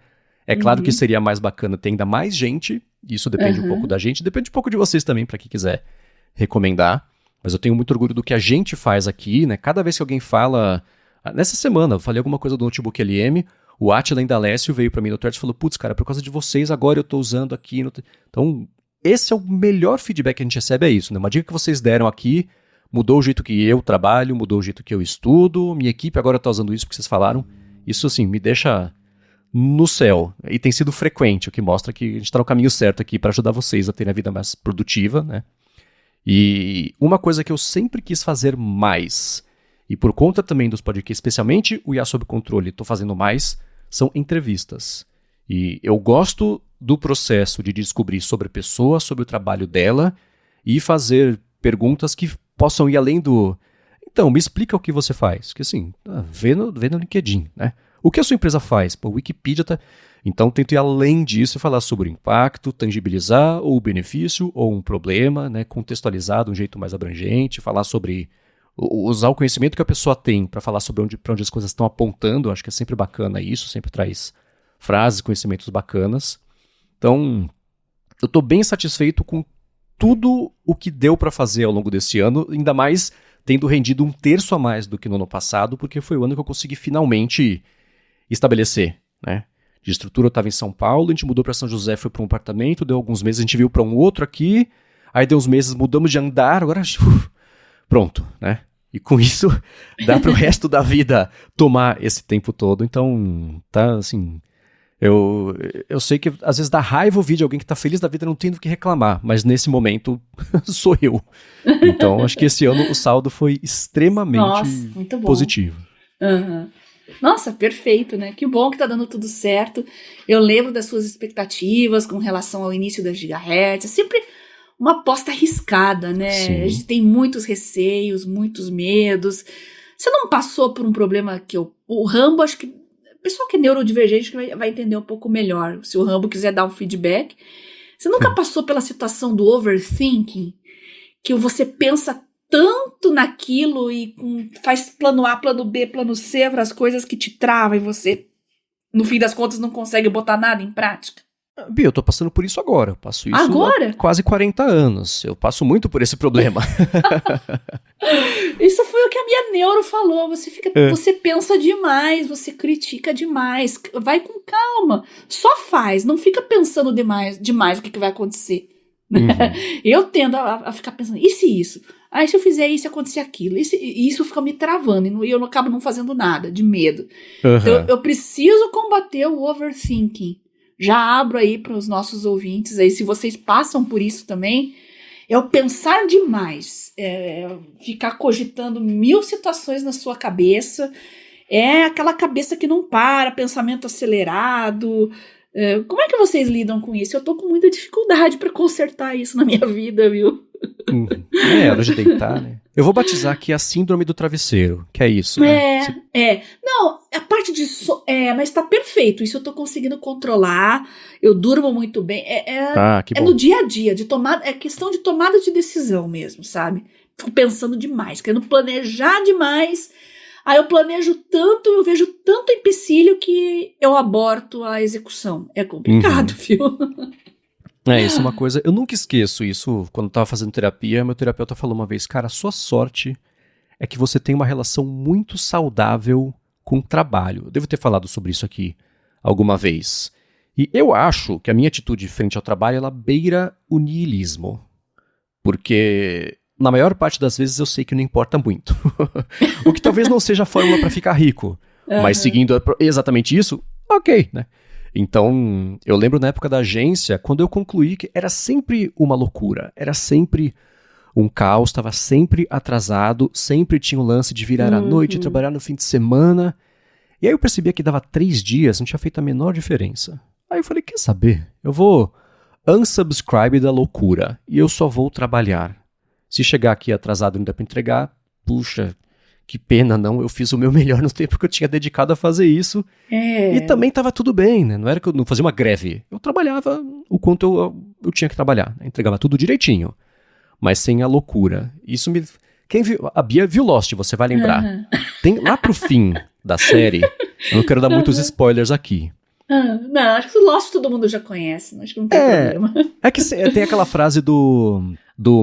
É claro que seria mais bacana ter ainda mais gente, isso depende um pouco da gente, depende um pouco de vocês também, para quem quiser recomendar, mas eu tenho muito orgulho do que a gente faz aqui, né? Cada vez que alguém fala, nessa semana eu falei alguma coisa do Notebook LM, o Átila Indalécio veio para mim no Threads e falou, putz, cara, por causa de vocês agora eu estou usando aqui, então esse é o melhor feedback que a gente recebe, é isso, né? Uma dica que vocês deram aqui, mudou o jeito que eu trabalho, mudou o jeito que eu estudo, minha equipe agora está usando isso que vocês falaram. Isso, assim, me deixa no céu. E tem sido frequente, o que mostra que a gente está no caminho certo aqui para ajudar vocês a terem a vida mais produtiva, né? E uma coisa que eu sempre quis fazer mais, e por conta também dos podcasts, especialmente o IA Sob Controle, estou fazendo mais, são entrevistas. E eu gosto do processo de descobrir sobre a pessoa, sobre o trabalho dela, e fazer perguntas que possam ir além do... Então, me explica o que você faz. Que assim, vê no LinkedIn, né? O que a sua empresa faz? Pô, Wikipedia tá... Então, tento ir além disso e falar sobre o impacto, tangibilizar ou o benefício ou um problema, né? Contextualizar de um jeito mais abrangente, falar sobre usar o conhecimento que a pessoa tem para falar sobre para onde as coisas estão apontando. Acho que é sempre bacana isso, sempre traz frases, conhecimentos bacanas. Então, eu tô bem satisfeito com tudo o que deu para fazer ao longo desse ano, ainda mais tendo rendido 1/3 a mais do que no ano passado, porque foi o ano que eu consegui finalmente estabelecer, né? De estrutura eu estava em São Paulo, a gente mudou para São José, foi para um apartamento, deu alguns meses, a gente veio para um outro aqui, aí deu uns meses, mudamos de andar, agora pronto, né? E com isso dá para o resto da vida tomar esse tempo todo, então tá assim... Eu sei que às vezes dá raiva ouvir de alguém que tá feliz da vida não tendo o que reclamar, mas nesse momento sou eu. Então acho que esse ano o saldo foi extremamente muito bom. Positivo. Uhum. Nossa, perfeito, né? Que bom que tá dando tudo certo. Eu lembro das suas expectativas com relação ao início das gigahertz. É sempre uma aposta arriscada, né? Sim. A gente tem muitos receios, muitos medos. Você não passou por um problema que o Rambo, acho que o pessoal que é neurodivergente vai entender um pouco melhor. Se o Rambo quiser dar um feedback. Você nunca passou pela situação do overthinking? Que você pensa tanto naquilo e faz plano A, plano B, plano C para as coisas que te travam e você, no fim das contas, não consegue botar nada em prática? Bia, eu tô passando por isso agora. Eu passo isso agora? Há quase 40 anos. Eu passo muito por esse problema. Isso foi o que a minha neuro falou. Você pensa demais, você critica demais. Vai com calma. Só faz. Não fica pensando demais o que vai acontecer. Uhum. Eu tendo a ficar pensando, e se isso? Aí se eu fizer isso, acontecer aquilo. Isso fica me travando e eu acabo não fazendo nada, de medo. Uhum. Então eu preciso combater o overthinking. Já abro aí para os nossos ouvintes, aí, se vocês passam por isso também, é o pensar demais, ficar cogitando 1000 situações na sua cabeça, é aquela cabeça que não para, pensamento acelerado. Como é que vocês lidam com isso? Eu tô com muita dificuldade para consertar isso na minha vida, viu? É hora de deitar, né? Eu vou batizar aqui a síndrome do travesseiro, que é isso, né? Não, a parte de... mas tá perfeito, isso eu tô conseguindo controlar, eu durmo muito bem, que bom. No dia a dia, é questão de tomada de decisão mesmo, sabe? Fico pensando demais, querendo planejar demais, aí eu planejo tanto, eu vejo tanto empecilho que eu aborto a execução. É complicado, viu? Isso é uma coisa, eu nunca esqueço isso, quando eu tava fazendo terapia, meu terapeuta falou uma vez, cara, a sua sorte é que você tem uma relação muito saudável com o trabalho. Eu devo ter falado sobre isso aqui alguma vez. E eu acho que a minha atitude frente ao trabalho, ela beira o niilismo. Porque na maior parte das vezes eu sei que não importa muito. O que talvez não seja a fórmula para ficar rico. Mas seguindo exatamente isso, ok, né? Então, eu lembro na época da agência, quando eu concluí que era sempre uma loucura, era sempre um caos, estava sempre atrasado, sempre tinha o lance de virar à noite, trabalhar no fim de semana. E aí eu percebia que dava 3 dias, não tinha feito a menor diferença. Aí eu falei, quer saber? Eu vou unsubscribe da loucura e eu só vou trabalhar. Se chegar aqui atrasado e não dá para entregar, puxa... Que pena, não, eu fiz o meu melhor no tempo que eu tinha dedicado a fazer isso. E também estava tudo bem, né? Não era que eu não fazia uma greve. Eu trabalhava o quanto eu tinha que trabalhar. Né? Entregava tudo direitinho, mas sem a loucura. Isso me... Quem viu... A Bia viu Lost, você vai lembrar. Tem lá pro fim da série, eu não quero dar muitos spoilers aqui. Não, acho que o Lost todo mundo já conhece, acho que não tem problema. É que tem aquela frase do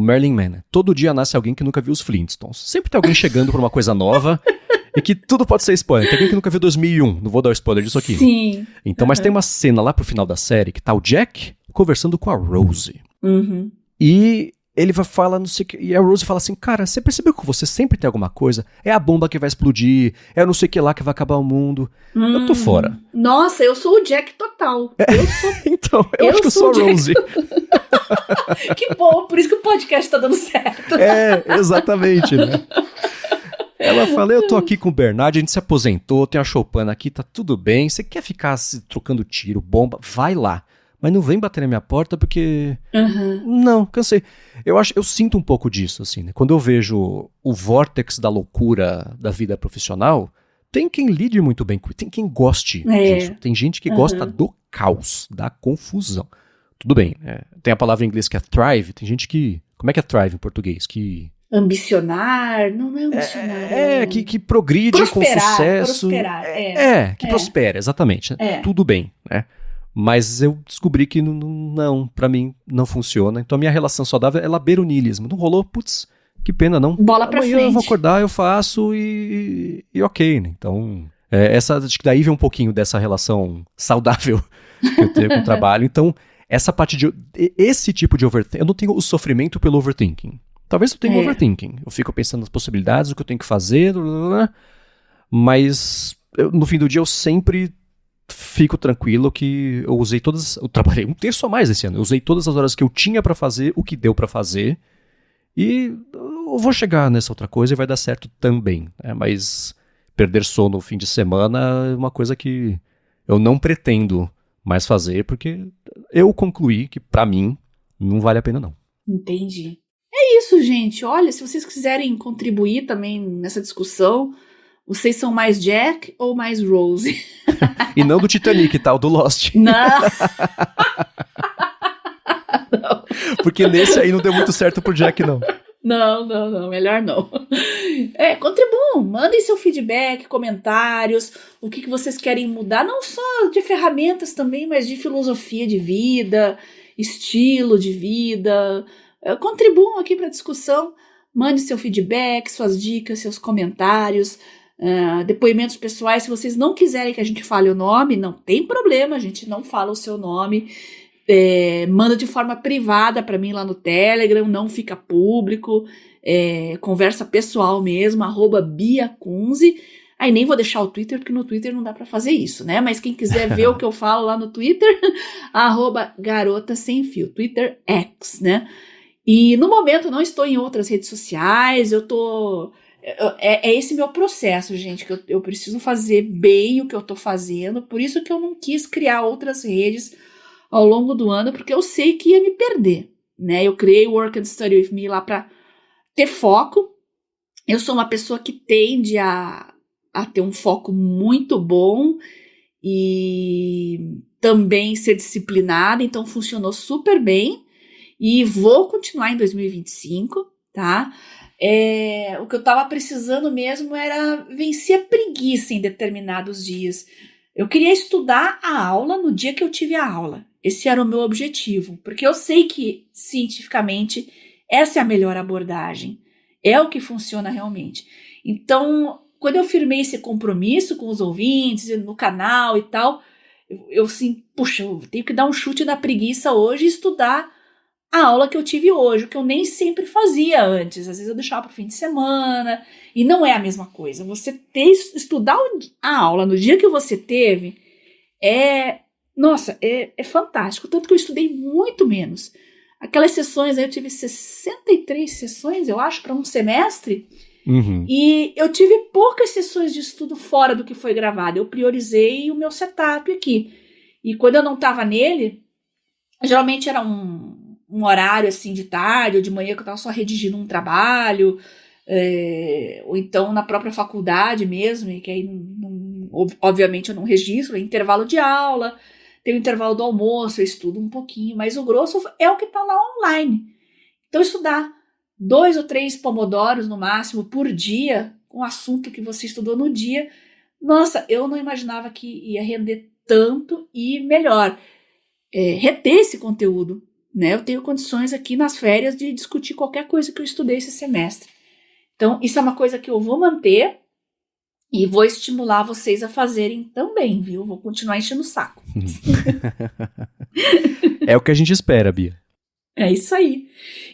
Merlin Mann, todo dia nasce alguém que nunca viu os Flintstones. Sempre tem alguém chegando por uma coisa nova e que tudo pode ser spoiler. Tem alguém que nunca viu 2001, não vou dar o spoiler disso aqui. Sim. Então, mas tem uma cena lá pro final da série que tá o Jack conversando com a Rose. E ele vai falar, não sei o que, e a Rose fala assim, cara, você percebeu que você sempre tem alguma coisa? É a bomba que vai explodir, é não sei o que lá que vai acabar o mundo. Eu tô fora. Nossa, eu sou o Jack total. Então, eu acho que eu sou a Rose. Que bom, por isso que o podcast tá dando certo. Exatamente, né? Ela fala, eu tô aqui com o Bernard, a gente se aposentou, tem a choupana aqui, tá tudo bem, você quer ficar trocando tiro, bomba, vai lá. Mas não vem bater na minha porta porque... Não, cansei. Eu sinto um pouco disso, assim, né? Quando eu vejo o vórtex da loucura da vida profissional, tem quem lide muito bem com isso, tem quem goste disso. Tem gente que gosta do caos, da confusão. Tudo bem, tem a palavra em inglês que é thrive, tem gente que... Como é que é thrive em português? Que Ambicionar, não é ambicionar. Que progride prosperar, com sucesso. Prosperar, prospera, exatamente. Tudo bem, né? Mas eu descobri que não, pra mim, não funciona. Então a minha relação saudável é laberunilismo. Não rolou, putz, que pena, não. Bola pra Amanhã frente. eu vou acordar, eu faço e ok, né? Então, acho que daí vem um pouquinho dessa relação saudável que eu tenho com o trabalho. Então, essa parte esse tipo de overthinking, eu não tenho o sofrimento pelo overthinking. Talvez eu tenha overthinking. Eu fico pensando nas possibilidades, o que eu tenho que fazer, mas no fim do dia eu sempre fico tranquilo que eu usei eu trabalhei 1/3 a mais esse ano. Eu usei todas as horas que eu tinha pra fazer, o que deu pra fazer, e eu vou chegar nessa outra coisa e vai dar certo também. Mas perder sono no fim de semana é uma coisa que eu não pretendo mais fazer, porque eu concluí que pra mim não vale a pena não. Entendi. É isso, gente. Olha, se vocês quiserem contribuir também nessa discussão, vocês são mais Jack ou mais Rose? E não do Titanic, tá? O do Lost. Não. Não. Porque nesse aí não deu muito certo pro Jack, não. Não, melhor não. Contribuam, mandem seu feedback, comentários, o que vocês querem mudar, não só de ferramentas também, mas de filosofia de vida, estilo de vida. Contribuam aqui para a discussão, mande seu feedback, suas dicas, seus comentários, depoimentos pessoais. Se vocês não quiserem que a gente fale o nome, não tem problema, a gente não fala o seu nome. Manda de forma privada para mim lá no Telegram, não fica público, conversa pessoal mesmo, @BiaCunze. Aí nem vou deixar o Twitter, porque no Twitter não dá para fazer isso, né? Mas quem quiser ver o que eu falo lá no Twitter, @GarotaSemFio, Twitter X, né? E no momento eu não estou em outras redes sociais, eu tô... É esse meu processo, gente, que eu preciso fazer bem o que eu tô fazendo, por isso que eu não quis criar outras redes ao longo do ano, porque eu sei que ia me perder, né? Eu criei o Work and Study With Me lá para ter foco. Eu sou uma pessoa que tende a ter um foco muito bom e também ser disciplinada, então funcionou super bem e vou continuar em 2025, tá? O que eu tava precisando mesmo era vencer a preguiça em determinados dias. Eu queria estudar a aula no dia que eu tive a aula. Esse era o meu objetivo, porque eu sei que, cientificamente, essa é a melhor abordagem. É o que funciona realmente. Então, quando eu firmei esse compromisso com os ouvintes, no canal e tal, eu assim, puxa, eu tenho que dar um chute na preguiça hoje e estudar a aula que eu tive hoje, o que eu nem sempre fazia antes. Às vezes eu deixava para o fim de semana, e não é a mesma coisa. Você estudar a aula no dia que você teve é fantástico. Tanto que eu estudei muito menos. Aquelas sessões aí, eu tive 63 sessões, eu acho, para um semestre. Uhum. E eu tive poucas sessões de estudo fora do que foi gravado. Eu priorizei o meu setup aqui. E quando eu não estava nele, geralmente era um horário assim de tarde ou de manhã que eu estava só redigindo um trabalho, ou então na própria faculdade mesmo, e que aí, obviamente, eu não registro, é intervalo de aula, tem o intervalo do almoço, eu estudo um pouquinho, mas o grosso é o que está lá online. Então, estudar 2 ou 3 pomodoros no máximo por dia, com o assunto que você estudou no dia, nossa, eu não imaginava que ia render tanto e melhor. Reter esse conteúdo, né? Eu tenho condições aqui nas férias de discutir qualquer coisa que eu estudei esse semestre. Então, isso é uma coisa que eu vou manter e vou estimular vocês a fazerem também, viu? Vou continuar enchendo o saco. É o que a gente espera, Bia. É isso aí.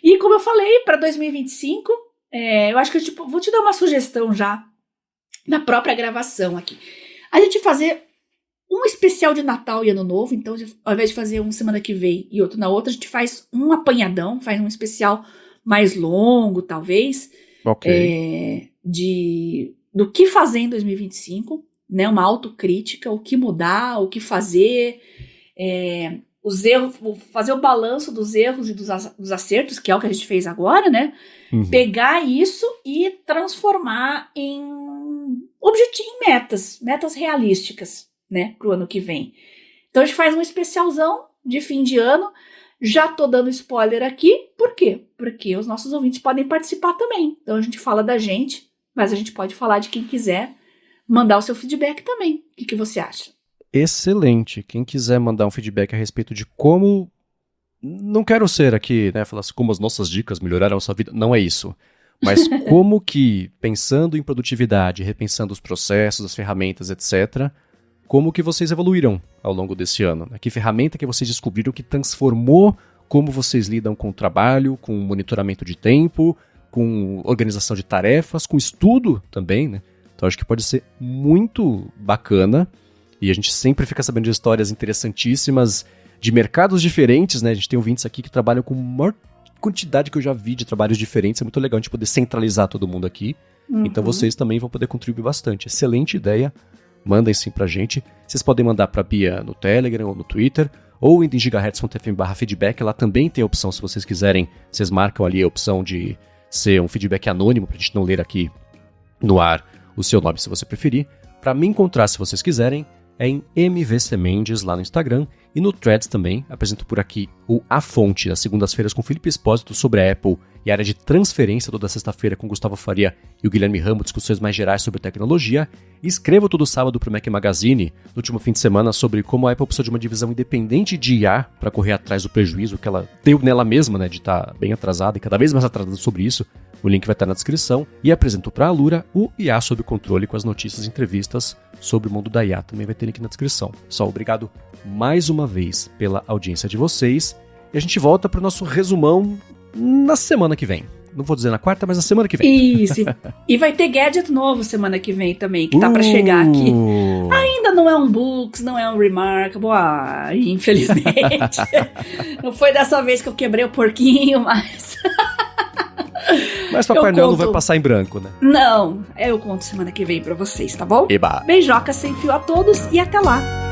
E como eu falei, para 2025, eu acho que eu vou te dar uma sugestão já na própria gravação aqui. A gente fazer um especial de Natal e Ano Novo, então ao invés de fazer um semana que vem e outro na outra, a gente faz um apanhadão, faz um especial mais longo, talvez, do que fazer em 2025, né? Uma autocrítica, o que mudar, o que fazer, os erros, fazer o balanço dos erros e dos acertos, que é o que a gente fez agora, né? Uhum. Pegar isso e transformar em metas realísticas, né, pro ano que vem. Então a gente faz um especialzão de fim de ano. Já tô dando spoiler aqui, por quê? Porque os nossos ouvintes podem participar também. Então a gente fala da gente, mas a gente pode falar de quem quiser mandar o seu feedback também. O que você acha? Excelente. Quem quiser mandar um feedback a respeito de como... Não quero ser aqui, né, falar assim, como as nossas dicas melhoraram a sua vida. Não é isso. Mas como que, pensando em produtividade, repensando os processos, as ferramentas, etc., como que vocês evoluíram ao longo desse ano? Que ferramenta que vocês descobriram que transformou como vocês lidam com o trabalho, com monitoramento de tempo, com organização de tarefas, com estudo também, né? Então acho que pode ser muito bacana e a gente sempre fica sabendo de histórias interessantíssimas de mercados diferentes, né? A gente tem ouvintes aqui que trabalham com a maior quantidade que eu já vi de trabalhos diferentes. É muito legal a gente poder centralizar todo mundo aqui. Então vocês também vão poder contribuir bastante. Excelente ideia. Mandem sim pra gente. Vocês podem mandar pra Bia no Telegram ou no Twitter, ou em gigahertz.fm/feedback. Lá também tem a opção, se vocês quiserem, vocês marcam ali a opção de ser um feedback anônimo, pra gente não ler aqui no ar o seu nome, se você preferir. Pra me encontrar, se vocês quiserem, é em MVC Mendes, lá no Instagram, e no Threads também. Apresento por aqui o A Fonte, às segundas-feiras com Felipe Espósito sobre a Apple e a área de transferência, toda sexta-feira com Gustavo Faria e o Guilherme Ramo, discussões mais gerais sobre tecnologia. E escrevo todo sábado para o Mac Magazine, no último fim de semana, sobre como a Apple precisa de uma divisão independente de IA para correr atrás do prejuízo que ela deu nela mesma, né, de estar bem atrasada e cada vez mais atrasada sobre isso. O link vai estar na descrição. E apresento para a Alura o IA sob controle, com as notícias e entrevistas sobre o mundo da IA. Também vai ter link na descrição. Pessoal, obrigado mais uma vez pela audiência de vocês. E a gente volta para o nosso resumão na semana que vem. Não vou dizer na quarta, mas na semana que vem. Isso. E vai ter gadget novo semana que vem também, que tá para chegar aqui. Ainda não é um Books, não é um Remarkable, infelizmente. Não foi dessa vez que eu quebrei o porquinho, mas... Mas Papai Noel não vai passar em branco, né? Não, eu conto semana que vem pra vocês, tá bom? Eba! Beijoca sem fio a todos e até lá!